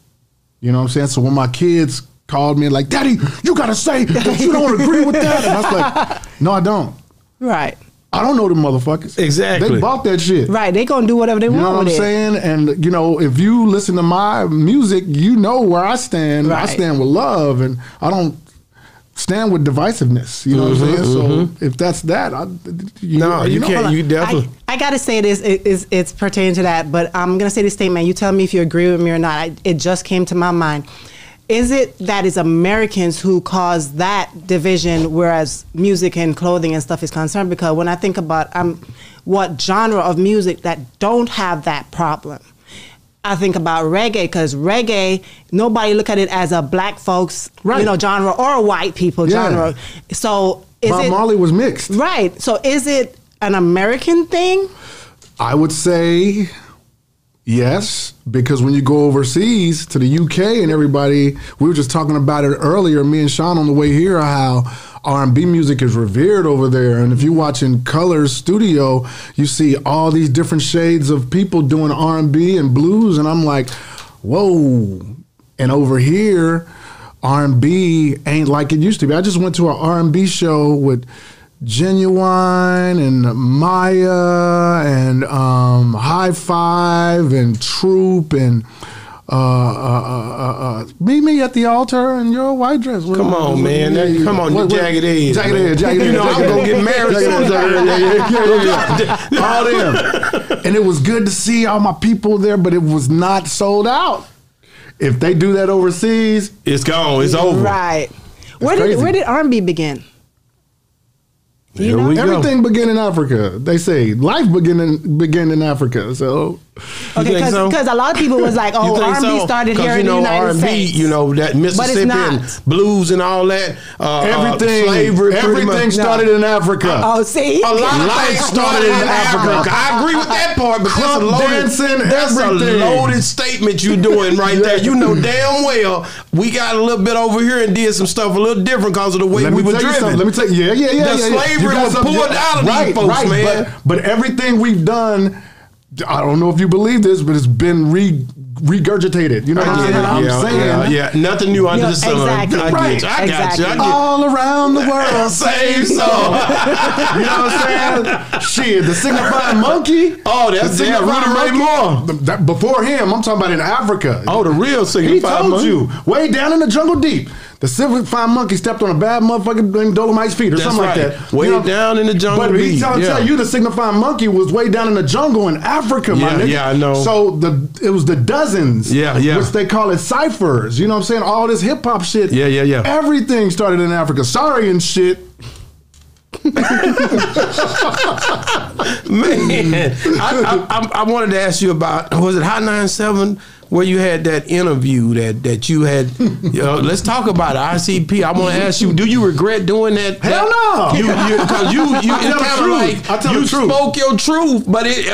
You know what I'm saying? So when my kids called me like, Daddy, you gotta say that you don't agree with that. And I was like, no, I don't. Right. I don't know them motherfuckers. Exactly. They bought that shit. Right. They gonna do whatever they want. You know what I'm saying? And, you know, if you listen to my music, you know where I stand. Right. I stand with love, and I don't stand with divisiveness. You know what I'm saying? So if that's that, you can't. You definitely. I gotta say this. It's pertaining to that, but I'm gonna say this statement. You tell me if you agree with me or not. It just came to my mind. Is it that it's Americans who caused that division, whereas music and clothing and stuff is concerned? Because when I think about what genre of music that don't have that problem, I think about reggae, because reggae, nobody look at it as a black folks, genre, or a white people genre. So Bob Marley was mixed. Right. So is it an American thing? I would say Yes, because when you go overseas to the UK and everybody, we were just talking about it earlier, me and Sean on the way here, how R&B music is revered over there. And if you watch in Colors Studio, you see all these different shades of people doing R&B and blues. And I'm like, whoa. And over here, R&B ain't like it used to be. I just went to an R&B show with Genuine and Maya and High Five and Troop and meet me at the altar in your white dress. Come on, man. Come on, you jagged edge. Jagged edge, jagged edge. You know, I'm going to get married soon. All them. And it was good to see all my people there, but it was not sold out. If they do that overseas, it's gone. It's over. Right. Where did R&B begin? Do you know? Everything began in Africa. They say life began in Africa. So, okay, because a lot of people was like, "Oh, R&B started here in the United States." You know that Mississippi and blues and all that. Slavery. Everything started in Africa. Oh, see, a lot of life started in Africa. I agree with that part, but that's a loaded statement you're doing right there. You know damn well we got a little bit over here and did some stuff a little different because of the way we were driven. Let me tell you, The slavery was pulled out of these folks, man. But everything we've done, I don't know if you believe this, but it's been regurgitated. You know what I'm saying? Yeah. Nothing new under the sun. Exactly. I got you. All around the world, same song. You know what I'm saying? Shit, the signifying monkey. Oh, that's Rudy Ray Moore. Before him, I'm talking about in Africa. Oh, the real signifying monkey. He told you, way down in the jungle deep. The signifying monkey stepped on a bad motherfucker named Dolomite's feet or something like that. Way down in the jungle. But he's tell you the signifying monkey was way down in the jungle in Africa, my nigga. Yeah, I know. So it was the dozens, which they call it ciphers. You know what I'm saying? All this hip hop shit. Yeah. Everything started in Africa. Sorry and shit. Man, I wanted to ask you about, was it Hot 97 where you had that interview that you had? Let's talk about it. ICP. I want to ask you, do you regret doing that? Hell no. Because you spoke your truth, but it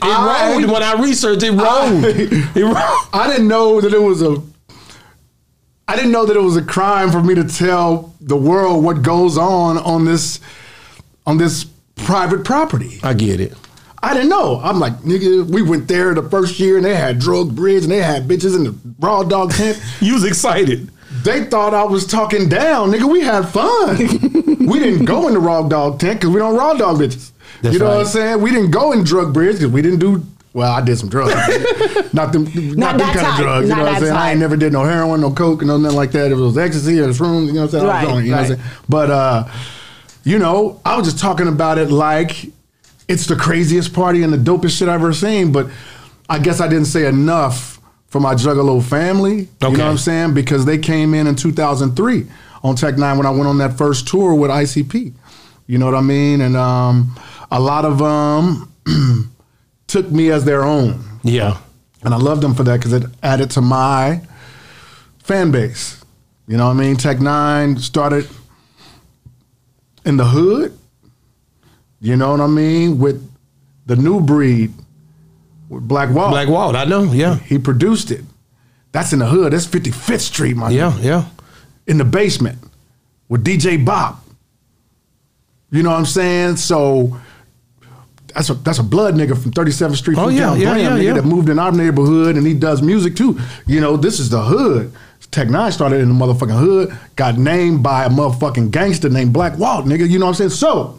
rolled. When I researched, it rolled. I didn't know that it was a crime for me to tell the world what goes on this private property. I get it. I didn't know. I'm like, nigga, we went there the first year and they had drug bridge and they had bitches in the raw dog tent. You was excited. They thought I was talking down. Nigga, we had fun. We didn't go in the raw dog tent because we don't raw dog bitches. That's you know right. what I'm saying? We didn't go in drug bridge because we didn't do, well, I did some drugs. not them kind of drugs. You know what I'm saying? I ain't never did no heroin, no coke, no nothing like that. If it was ecstasy or shrooms, you know what I'm saying? I was on it, you know what I'm saying? But, I was just talking about it like it's the craziest party and the dopest shit I've ever seen. But I guess I didn't say enough for my Juggalo family. You know what I'm saying? Because they came in 2003 on Tech 9 when I went on that first tour with ICP. You know what I mean? And a lot of them took me as their own. Yeah. And I loved them for that because it added to my fan base. You know what I mean? Tech 9 started in the hood. You know what I mean? With the new breed, with Black Walt. Black Walt, I know, yeah. He produced it. That's in the hood. That's 55th Street, my nigga. Yeah. In the basement with DJ Bop. You know what I'm saying? So that's a blood nigga from 37th Street. That moved in our neighborhood and he does music too. You know, this is the hood. Tech 9 started in the motherfucking hood, got named by a motherfucking gangster named Black Walt, nigga. You know what I'm saying? So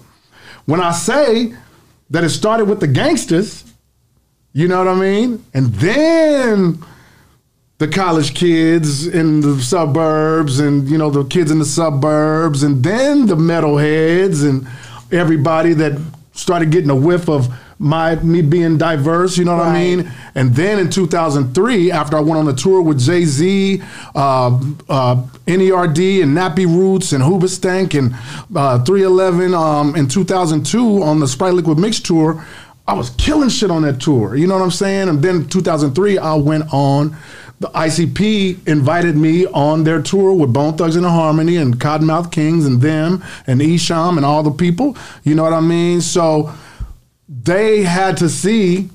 when I say that it started with the gangsters, you know what I mean? And then the college kids in the suburbs and, you know, the kids in the suburbs and then the metalheads and everybody that started getting a whiff of me being diverse, you know what I mean? And then in 2003, after I went on a tour with Jay-Z, NERD and Nappy Roots and Hoobastank and 311 in 2002 on the Sprite Liquid Mix tour, I was killing shit on that tour. You know what I'm saying? And then in 2003, I went on, the ICP invited me on their tour with Bone Thugs and Harmony and Cottonmouth Kings and them and Esham and all the people. You know what I mean? So they had to see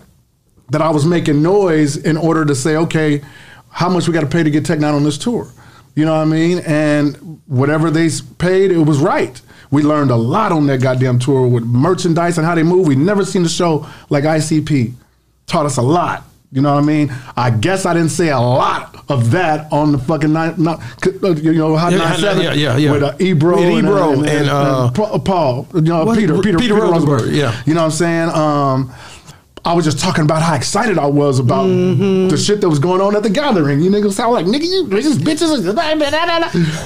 that I was making noise in order to say, okay, how much we got to pay to get Tech Nine on this tour? You know what I mean? And whatever they paid, it was right. We learned a lot on that goddamn tour with merchandise and how they move. We never seen a show like ICP. Taught us a lot. You know what I mean? I guess I didn't say a lot of that on the fucking Hot 97 with Ebro and Paul, you know, Peter Rosenberg. Yeah, you know what I'm saying? I was just talking about how excited I was about the shit that was going on at the gathering. You niggas sound like, nigga, you just bitches.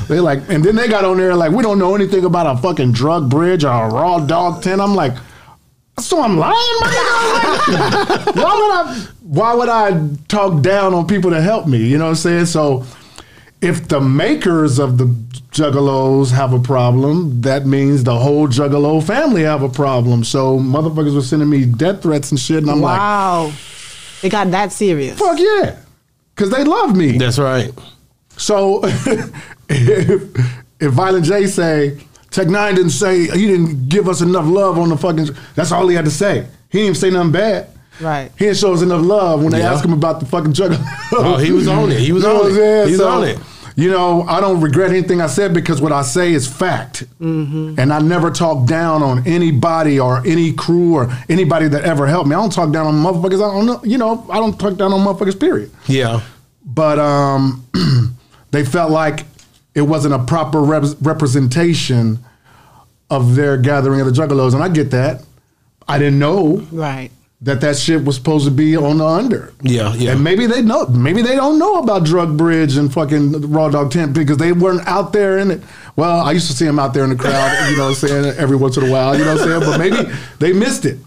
They like, and then they got on there like, we don't know anything about a fucking drug bridge or a raw dog tent. I'm like, so I'm lying, my nigga? Why would I talk down on people to help me? You know what I'm saying? So if the makers of the Juggalos have a problem, that means the whole Juggalo family have a problem. So motherfuckers were sending me death threats and shit, and I'm like, wow, it got that serious? Fuck yeah, because they love me. That's right. So if Violent J say Tech Nine didn't say, he didn't give us enough love on the fucking, that's all he had to say. He didn't even say nothing bad. Right. He didn't show us enough love when they asked him about the fucking Juggalo. Oh, he was on it. He was on it. He was on it. You know, I don't regret anything I said because what I say is fact. And I never talk down on anybody or any crew or anybody that ever helped me. I don't talk down on motherfuckers. I don't know, you know, I don't talk down on motherfuckers, period. Yeah. But they felt like it wasn't a proper representation of their gathering of the Juggalos. And I get that. I didn't know. Right. That shit was supposed to be on the under. Yeah, yeah. And maybe they know. Maybe they don't know about Drug Bridge and fucking Raw Dog Tent because they weren't out there in it. Well, I used to see them out there in the crowd, you know what I'm saying, every once in a while, you know what I'm saying? But maybe they missed it.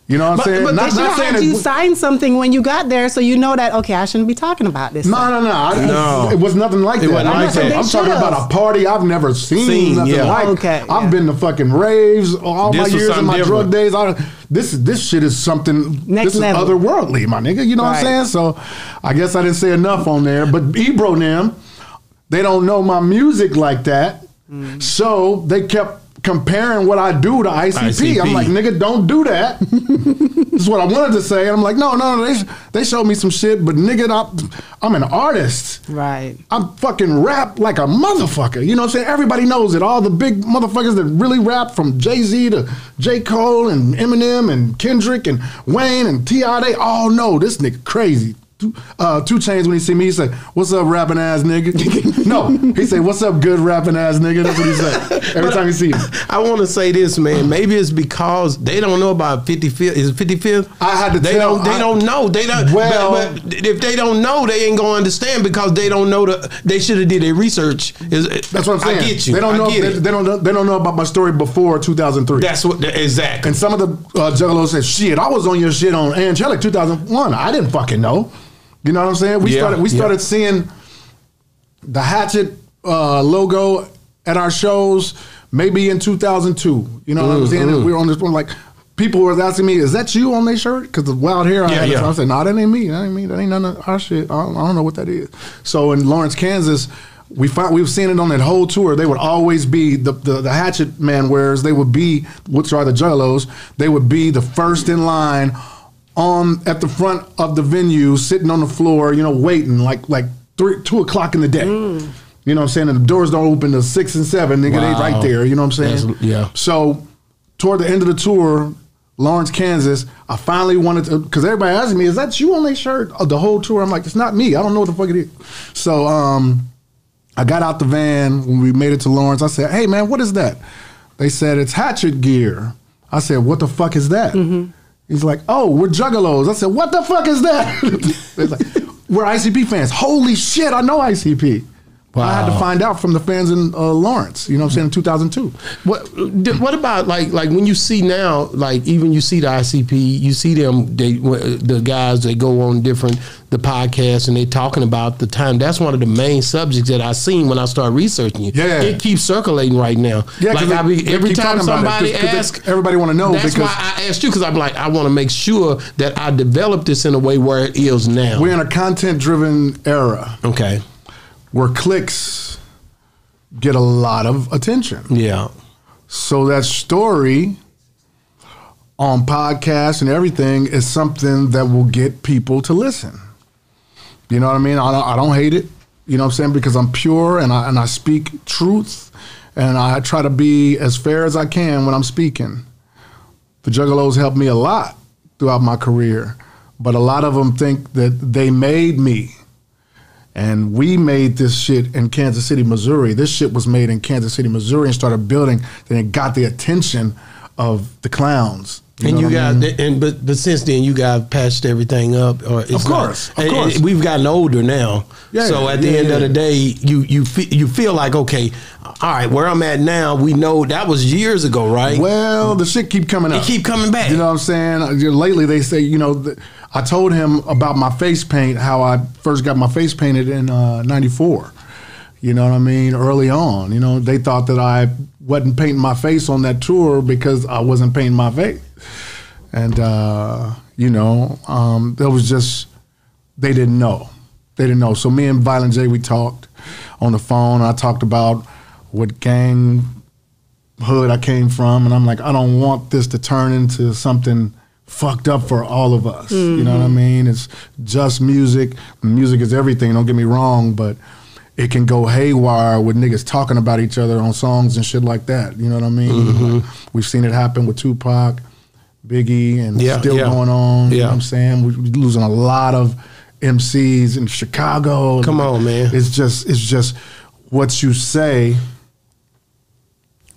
You know what I'm saying? But they should have had you sign something when you got there so you know that, okay, I shouldn't be talking about this. No. It was nothing like that. I'm talking about a party I've never seen nothing like. Okay, I've been to fucking raves all my years in my drug days. This shit is something, this is otherworldly, my nigga. You know what I'm saying? So I guess I didn't say enough on there. But Ebro and them, they don't know my music like that. So they kept comparing what I do to ICP. I'm like, nigga, don't do that. This is what I wanted to say. And I'm like, no, they showed me some shit, but nigga, I'm an artist. Right. I'm fucking rap like a motherfucker. You know what I'm saying? Everybody knows it. All the big motherfuckers that really rap, from Jay-Z to J. Cole and Eminem and Kendrick and Wayne and T.I., they all know this nigga crazy. 2 Chainz, when he see me, he say, "What's up, rapping ass nigga?" No, he say, "What's up, good rapping ass nigga?" That's what he say every time he see me. I want to say this, man. Maybe it's because they don't know about 55th. Is it 55th? I had to They tell. They don't know. They don't. Well, but if they don't know, they ain't gonna understand because they don't know they should have did their research. That's what I'm saying. I get you. They don't know. They don't know about my story before 2003. That's what exactly. And some of the Juggalos said, "Shit, I was on your shit on Angelic 2001. I didn't fucking know." You know what I'm saying? We started seeing the Hatchet logo at our shows maybe in 2002. You know what I'm saying? And we were on this one, like, people were asking me, "Is that you on their shirt?" Because the wild hair I had. So I said, "No, that ain't me. That ain't me. That ain't none of our shit. I don't know what that is." So in Lawrence, Kansas, we've seen it on that whole tour. They would always be the Hatchet man wearers. They would be, which are the Juggalos. They would be the first in line at the front of the venue, sitting on the floor, you know, waiting like 2 o'clock in the day. You know what I'm saying? And the doors don't open till 6 and 7. Nigga, they right there. You know what I'm saying? So toward the end of the tour, Lawrence, Kansas, I finally wanted to, because everybody asked me, "Is that you on their shirt?" The whole tour. I'm like, "It's not me. I don't know what the fuck it is." So I got out the van when we made it to Lawrence. I said, "Hey man, what is that?" They said, "It's Hatchet gear." I said, "What the fuck is that?" He's like, "Oh, we're Juggalos." I said, "What the fuck is that?" They're like, "We're ICP fans." Holy shit, I know ICP. Wow. I had to find out from the fans in Lawrence, you know what I'm saying, in 2002. What about like when you see now, like even you see the ICP, you see them, the guys, they go on the podcasts and they talking about the time. That's one of the main subjects that I seen when I started researching you. Yeah. It keeps circulating right now. Yeah, like every time somebody asks, everybody want to know. That's why I asked you, because I'm like, I want to make sure that I develop this in a way where it is now. We're in a content-driven era. Okay. Where clicks get a lot of attention. Yeah. So that story on podcasts and everything is something that will get people to listen. You know what I mean? I don't hate it. You know what I'm saying? Because I'm pure and I speak truth, and I try to be as fair as I can when I'm speaking. The Juggalos helped me a lot throughout my career, but a lot of them think that they made me. And we made this shit in Kansas City, Missouri. This shit was made in Kansas City, Missouri, and started building. Then it got the attention of the clowns. But since then you guys patched everything up. Or it's of course. And we've gotten older now. Yeah, so at the end of the day, you feel like, okay, all right, where I'm at now, we know that was years ago, right? Well, the shit keep coming up. It keep coming back. You know what I'm saying? Lately they say, I told him about my face paint, how I first got my face painted in '94. You know what I mean? Early on, they thought that I wasn't painting my face on that tour because I wasn't painting my face. And, there was just, they didn't know. They didn't know. So me and Violent J, we talked on the phone. I talked about what gang hood I came from. And I'm like, I don't want this to turn into something fucked up for all of us. Mm-hmm. You know what I mean? It's just music. Music is everything, don't get me wrong, but it can go haywire with niggas talking about each other on songs and shit like that. You know what I mean? Mm-hmm. Like, we've seen it happen with Tupac, Biggie, and still going on. You know what I'm saying? We're losing a lot of MCs in Chicago. Come on, man. It's just what you say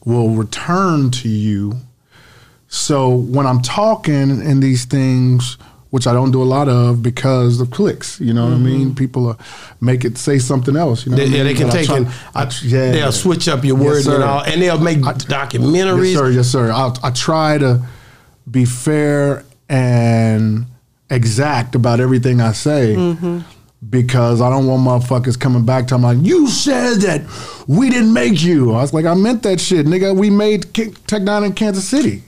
will return to you. So when I'm talking in these things, which I don't do a lot of because of clicks, you know what I mean? People make it say something else. You know they can take it. They'll switch up your words and all, and they'll make documentaries. Yes, sir. I try to be fair and exact about everything I say because I don't want motherfuckers coming back to me like, you said that we didn't make you. I was like, I meant that shit, nigga. We made Tech 9 in Kansas City.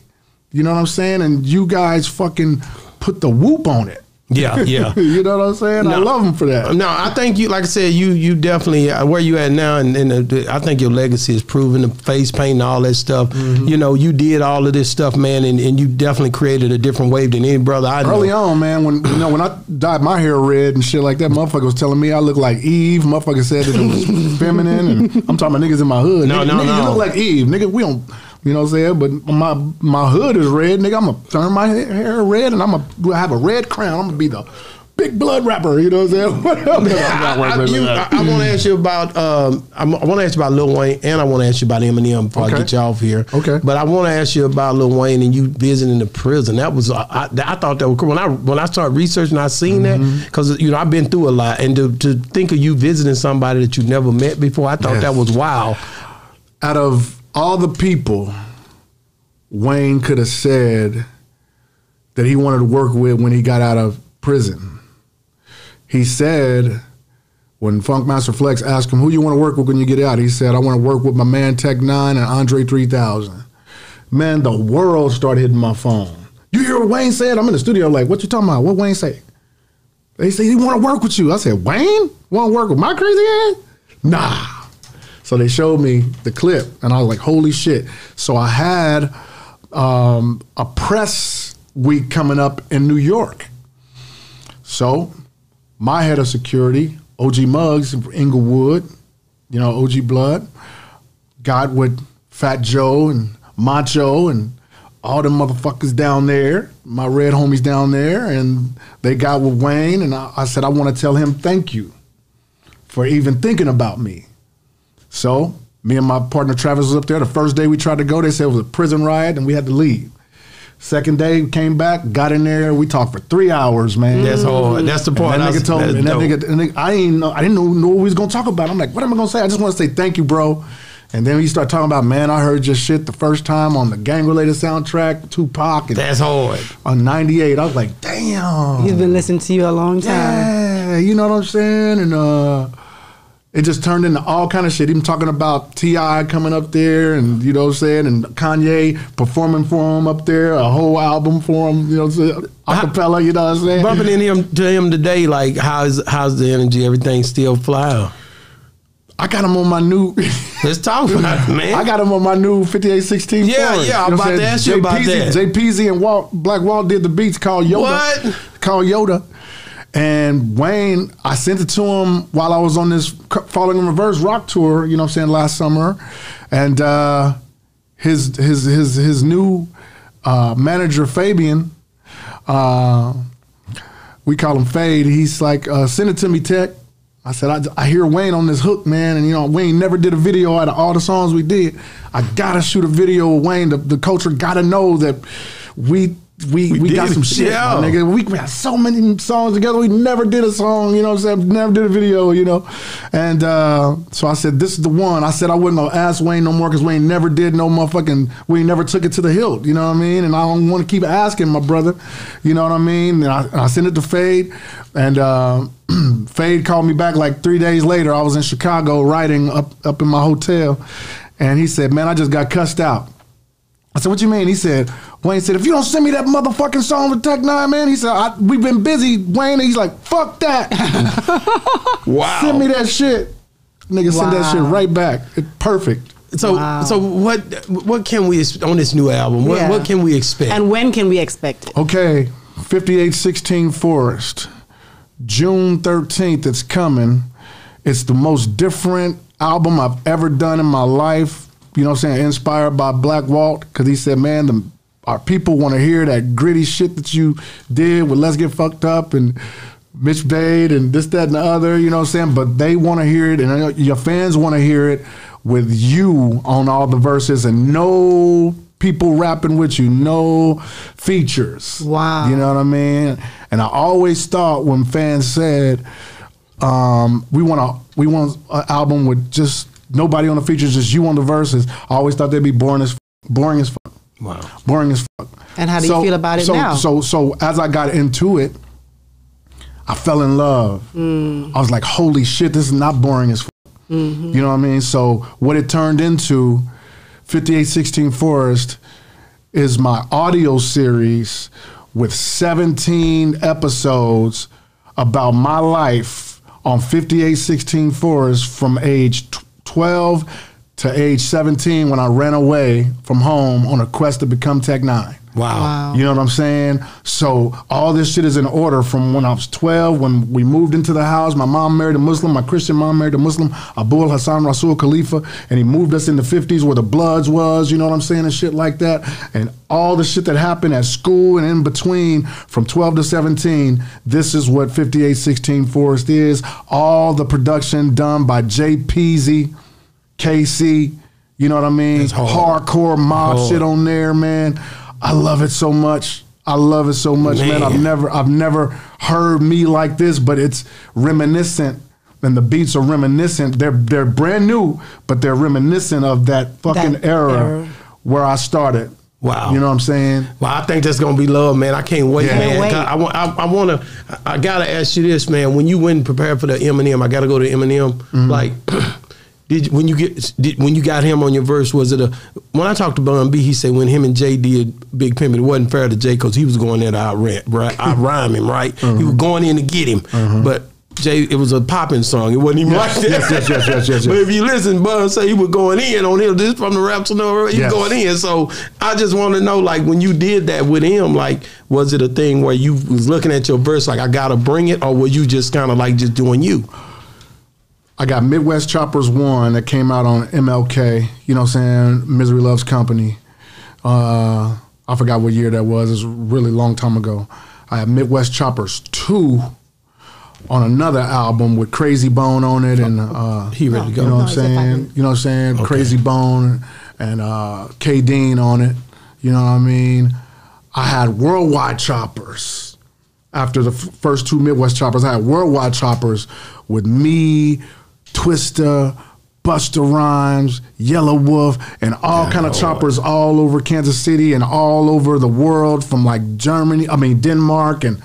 You know what I'm saying? And you guys fucking put the whoop on it. Yeah. You know what I'm saying? I love them for that. No, I think you, like I said, you definitely, where you at now, and I think your legacy is proven, the face paint and all that stuff. Mm-hmm. You did all of this stuff, man, and you definitely created a different wave than any brother I know. Early on, man, when I dyed my hair red and shit like that, motherfucker was telling me I look like Eve. Motherfucker said that it was feminine, and I'm talking about niggas in my hood. No. You look like Eve, nigga. We don't. You know what I'm saying? But my hood is red, nigga. I'm going to turn my hair red, and I'm going to have a red crown. I'm going to be the big blood rapper. You know what I'm saying? I want to ask you about Lil Wayne, and I want to ask you about Eminem before I get you off here. Okay. But I want to ask you about Lil Wayne and you visiting the prison. That was I thought that was cool. When I started researching, I seen that because I've been through a lot, and to think of you visiting somebody that you never met before, I thought that was wow. Out of all the people Wayne could have said that he wanted to work with when he got out of prison, he said, when Funkmaster Flex asked him, who you want to work with when you get out? He said, I want to work with my man Tech 9 and Andre 3000. Man, the world started hitting my phone. You hear what Wayne said? I'm in the studio like, what you talking about? What Wayne say? They say he want to work with you. I said, Wayne? Want to work with my crazy ass? Nah. So they showed me the clip, and I was like, holy shit. So I had a press week coming up in New York. So my head of security, OG Muggs from Inglewood, OG Blood, got with Fat Joe and Macho and all them motherfuckers down there, my red homies down there, and they got with Wayne, and I said, I want to tell him thank you for even thinking about me. So me and my partner Travis was up there. The first day we tried to go, they said it was a prison riot and we had to leave. Second day, we came back, got in there. We talked for 3 hours, man. That's hard. That's the part. And that nigga told me. And that nigga, I didn't know what we was gonna talk about. I'm like, what am I gonna say? I just want to say thank you, bro. And then we start talking about, man, I heard your shit the first time on the Gang Related soundtrack, Tupac. And that's hard. On 98, I was like, damn. He's been listening to you a long time. Yeah, you know what I'm saying? And it just turned into all kind of shit. Even talking about T.I. coming up there and, you know what I'm saying, and Kanye performing for him up there, a whole album for him, you know what I'm saying, acapella, you know what I'm saying? Bumping into him today, like, how's the energy? Everything still fly? I got him on my new. Let's talk about it, man. I got him on my new 5816. Yeah, Forest. yeah. I'm about to ask you about that. JPZ and Black Walt did the beats called Yoda. What? Called Yoda. And Wayne, I sent it to him while I was on this Falling in Reverse rock tour, you know what I'm saying, last summer. And his new manager, Fabian, we call him Fade. He's like, send it to me, Tech. I said, I hear Wayne on this hook, man. And, you know, Wayne never did a video out of all the songs we did. I got to shoot a video with Wayne. The culture got to know that we got some shit, yeah. My nigga. We got so many songs together. We never did a song, you know what I'm saying? Never did a video, you know. And so I said, this is the one. I said I wasn't going to ask Wayne no more because Wayne never did no motherfucking, Wayne never took it to the hilt, you know what I mean? And I don't want to keep asking my brother, you know what I mean? And I sent it to Fade, and Fade called me back like 3 days later. I was in Chicago writing up in my hotel, and he said, man, I just got cussed out. I said, what you mean? He said, Wayne said, if you don't send me that motherfucking song with Tech N9ne, man, he said, we've been busy, Wayne. And he's like, fuck that. Wow. Send me that shit. Nigga, send that shit right back. It's perfect. So what can we, on this new album, what can we expect? And when can we expect it? Okay, 5816 Forest, June 13th, it's coming. It's the most different album I've ever done in my life. You know what I'm saying? Inspired by Black Walt, because he said, man, our people want to hear that gritty shit that you did with Let's Get Fucked Up and Mitch Bade and this, that, and the other, you know what I'm saying? But they want to hear it, and your fans want to hear it with you on all the verses and no people rapping with you, no features. Wow. You know what I mean? And I always thought when fans said, we want an album with just nobody on the features, just you on the verses, I always thought they'd be boring as fuck. Wow. Boring as fuck. And how do you feel about it now? So as I got into it, I fell in love. I was like, holy shit, this is not boring as fuck. You know what I mean? So what it turned into, 5816 Forest, is my audio series with 17 episodes about my life on 5816 Forest from age 12 to age 17 when I ran away from home on a quest to become Tech N9ne. Wow. You know what I'm saying? So all this shit is in order from when I was 12, when we moved into the house. My mom married a Muslim, my Christian mom married a Muslim, Abu Hassan Rasul Khalifa, and he moved us in the 50s where the Bloods was, you know what I'm saying, and shit like that. And all the shit that happened at school and in between from 12 to 17, this is what 5816 Forest is. All the production done by JPZ, KC, you know what I mean? Hardcore mob shit on there, man. I love it so much. I love it so much, man. I've never heard me like this, but it's reminiscent, and the beats are reminiscent. They're brand new, but they're reminiscent of that fucking era where I started. Wow. You know what I'm saying? Well, I think that's gonna be love, man. I can't wait, man. I gotta ask you this, man. When you went and prepared for the Eminem, I gotta go to Eminem. Like, when you got him on your verse, was it when I talked to Bun B, he said when him and Jay did Big Pimpin', it wasn't fair to Jay because he was going there to out-rhyme him, right? He was going in to get him, but Jay, it was a popping song. It wasn't even like that. Yes. But if you listen, Bun say he was going in on him. This from the Raps he was going in. So I just want to know, like, when you did that with him, like, was it a thing where you was looking at your verse like I gotta bring it, or were you just kind of like just doing you? I got Midwest Choppers 1 that came out on MLK, you know what I'm saying, Misery Loves Company. I forgot what year that was. It was a really long time ago. I have Midwest Choppers 2 on another album with Crazy Bone on it, and he ready to go. You know what I'm saying? You know what I'm saying? Okay. Crazy Bone and K Dean on it. You know what I mean? I had Worldwide Choppers. After the first 2 Midwest Choppers, I had Worldwide Choppers with me, Twista, Busta Rhymes, Yellow Wolf, and all kind of choppers all over Kansas City and all over the world, from like Denmark and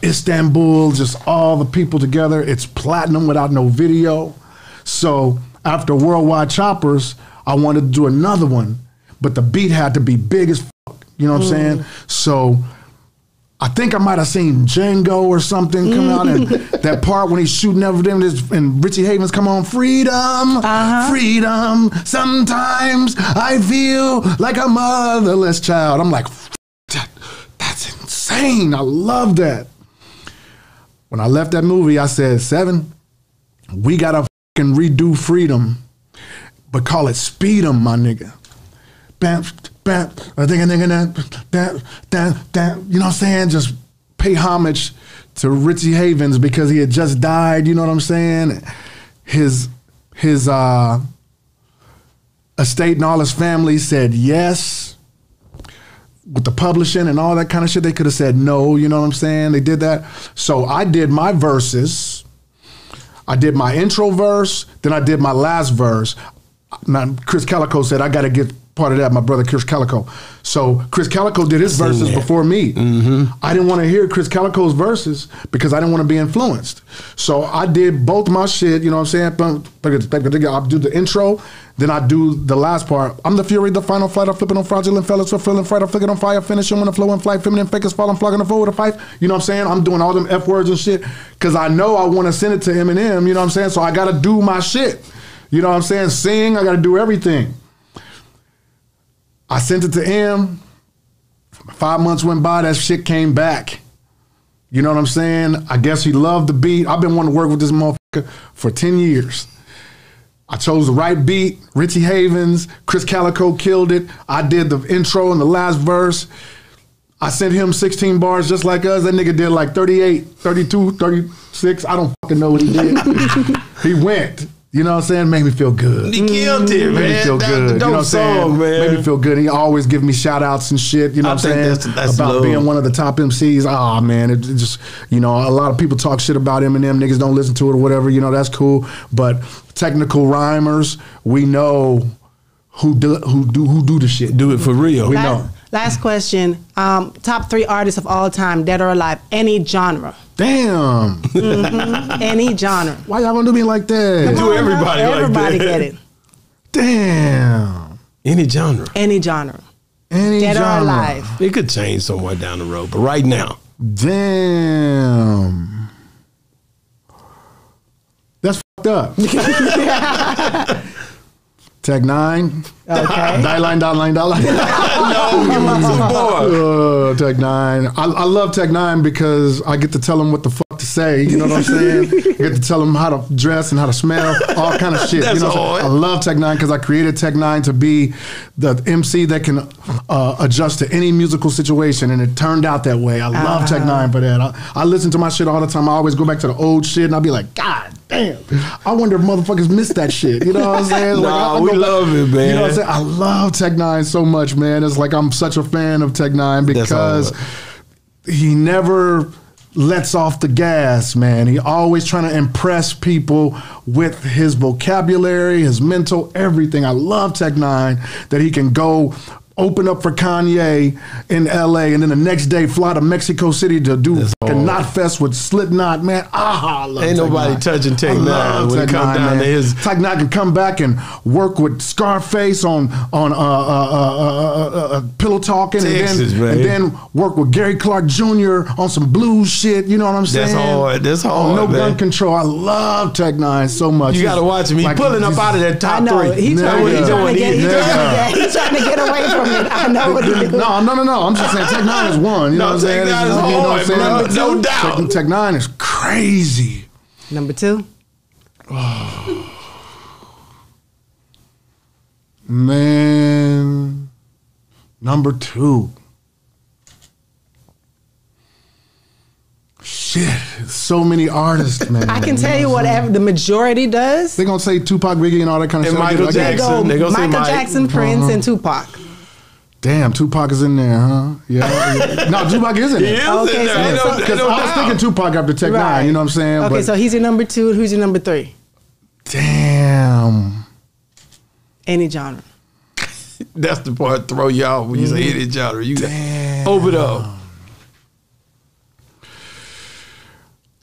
Istanbul, just all the people together. It's platinum without no video. So after Worldwide Choppers, I wanted to do another one, but the beat had to be big as fuck. You know what I'm saying? So I think I might have seen Django or something come out, and that part when he's shooting everything, and Richie Havens come on, freedom, freedom. Sometimes I feel like a motherless child. I'm like, that's insane. I love that. When I left that movie, I said, Seven, we gotta fucking redo Freedom, but call it Speed'em, my nigga. Bam, bam, you know what I'm saying? Just pay homage to Richie Havens because he had just died, you know what I'm saying? His estate and all his family said yes. With the publishing and all that kind of shit, they could have said no, you know what I'm saying? They did that. So I did my verses. I did my intro verse, then I did my last verse. Now, Chris Calico said, I got to get part of that, my brother Chris Calico. So Chris Calico did his verses before me. I didn't want to hear Chris Calico's verses because I didn't want to be influenced. So I did both my shit, you know what I'm saying? I'll do the intro, then I do the last part. I'm the fury, the final flight, I'm flipping on fraudulent fellas, fulfilling fright, I'm flicking on fire, finishing when the flow and flight, feminine fakers fall, I'm flogging the foe with a fight. You know what I'm saying? I'm doing all them F words and shit because I know I want to send it to Eminem, you know what I'm saying? So I got to do my shit. You know what I'm saying? Sing, I got to do everything. I sent it to him. 5 months went by, that shit came back. You know what I'm saying? I guess he loved the beat. I've been wanting to work with this motherfucker for 10 years. I chose the right beat. Richie Havens, Chris Calico killed it. I did the intro and the last verse. I sent him 16 bars just like us. That nigga did like 38, 32, 36. I don't fucking know what he did. He went. You know what I'm saying? Made me feel good. He killed it, man. Made me feel good. You know what I'm saying? Man. Made me feel good. He always give me shout outs and shit. You know what I'm saying? That's about low. being one of the top MCs. Oh man, it just, you know, a lot of people talk shit about Eminem. Niggas don't listen to it or whatever. You know, that's cool. But technical rhymers, we know who do the shit. Do it for real. We know. Last question. Top 3 artists of all time, dead or alive, any genre. Damn. Any genre. Why y'all gonna do me like that? Do everybody like that. Everybody get it. Damn. Any genre. Any genre. Any Dead genre. or alive. It could change somewhere down the road, but right now. Damn. That's fucked up. Tech 9. Okay. Die line. No, give me some more. Tech 9. I love Tech 9 because I get to tell them what the fuck to say. You know what I'm saying? I get to tell them how to dress and how to smell, all kind of shit. That's you know what I'm saying? I love Tech 9 because I created Tech 9 to be the MC that can adjust to any musical situation, and it turned out that way. I love Tech 9 for that. I listen to my shit all the time. I always go back to the old shit, and I'll be like, God damn, I wonder if motherfuckers miss that shit. You know what I'm saying? Nah, we love it, man. You know what I'm saying? I love Tech 9 so much, man. It's like I'm such a fan of Tech 9 because he never lets off the gas, man. He always trying to impress people with his vocabulary, his mental, everything. I love Tech 9 that he can go open up for Kanye in LA and then the next day fly to Mexico City to do fucking Knot Fest with Slipknot, man. I love Ain't Tech nobody 9. touching Tech 9 when it comes down to his. Tech 9 can come back and work with Scarface on Pillow Talking, Texas, and then work with Gary Clark Jr. on some blues shit. You know what I'm saying? That's hard, No man. Gun Control. I love Tech 9 so much. You got to watch him. He's pulling up out of that top I know. 3. He's trying, Nigga. he's trying to get away from it. I know what he's doing. No. I'm just saying Tech 9 is one. You know what I'm saying? Tech 9 is You know what I'm hard, saying? bro. No doubt. Tech 9 is crazy. Number 2. Man, number 2. Shit, so many artists, man. I can tell you whatever the majority does. They're gonna say Tupac, Biggie, and all that kind of And stuff. Michael Jackson. They gonna say Michael Mike. Jackson, Prince, and Tupac. Damn, Tupac is in there, huh? Yeah. No, Tupac is in He there. is Okay, in there. so- Ain't no- Because ain't no I was doubt. thinking Tupac after Tech 9, you know what I'm saying? Okay, But so he's your number 2. Who's your number 3? damn. Any genre. That's the part throw you off when you say any genre. You got over it up.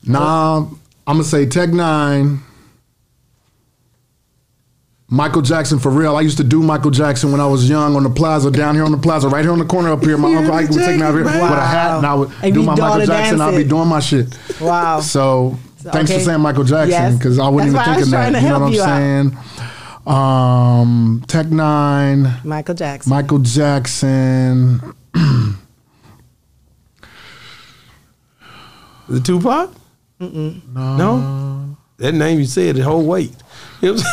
Nah, I'm gonna say Tech 9. Michael Jackson for real. I used to do Michael Jackson when I was young on the plaza, down here on the plaza, right here on the corner up here. My uncle Ike would take me out here with a hat, and I would do my Michael Jackson. I'd be doing my shit. Wow. So thanks for saying Michael Jackson, because I wouldn't even think of that. You know what I'm saying? Tech Nine. Michael Jackson. Michael Jackson. The Tupac? No. That name you said, the whole weight. It was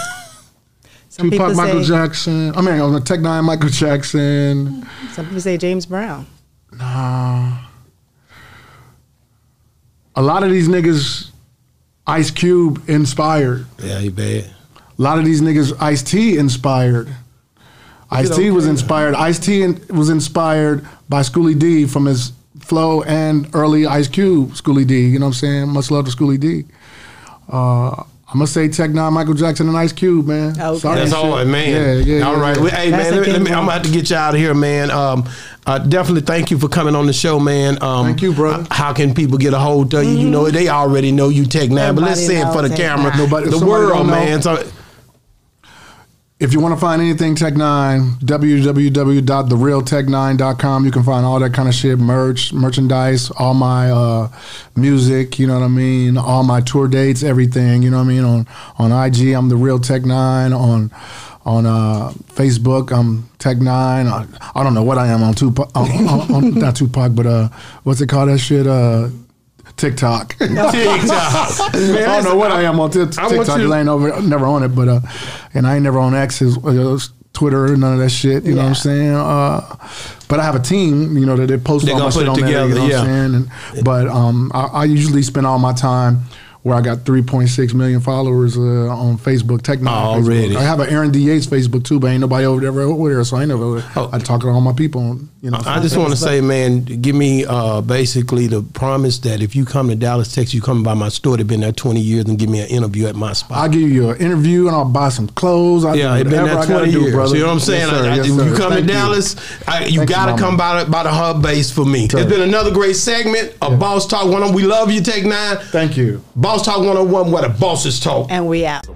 Tupac, Michael Jackson. I mean, on the Tech Nine, Michael Jackson. Some people say James Brown. Nah. A lot of these niggas, Ice Cube inspired. Yeah, he bad. A lot of these niggas, Ice-T inspired. Ice-T was inspired. Ice-T was inspired by Schoolie D from his flow and early Ice Cube, Schoolie D. You know what I'm saying? Much love to Schoolie D. I'm gonna say Tech Nine, Michael Jackson, and Ice Cube, man. Okay. Sorry, that's all, man. Yeah. All right. Hey, man, I'm gonna have to get you out of here, man. Definitely thank you for coming on the show, man. Thank you, brother. How can people get a hold of you? You know, they already know you Tech Nine, but let's say it for the camera. The world, man. So, if you want to find anything Tech Nine, www.therealtech9.com. You can find all that kind of shit, merchandise, all my music, you know what I mean, all my tour dates, everything, you know what I mean. On IG, I'm The Real Tech Nine. On Facebook, I'm Tech Nine. I don't know what I am on Tupac, not Tupac, but what's it called? That shit. TikTok. TikTok. Man, I don't know what I am on TikTok. I ain't never on it, but and I ain't never on X, Twitter, none of that shit. You know what I'm saying? But I have a team, you know, that they post all my shit on there. You know what I'm saying? But I usually spend all my time where I got 3.6 million followers on Facebook, Tech Nine. Already. I have an Aaron D.H. Facebook too, but ain't nobody over there, so I ain't never. I talk to all my people. You know. I just want to say, man, give me basically the promise that if you come to Dallas, Texas, you come by my store. They've been there 20 years, and give me an interview at my spot. I'll give you an interview, and I'll buy some clothes. It's been there 20 years. Brother. You know what I'm saying? Yes, if you come to Dallas, you got to come by the hub base for me. It's been another great segment of Boss Talk 101. We love you, Tech Nine. Thank you. Boss Talk 101, where the bosses talk. And we out.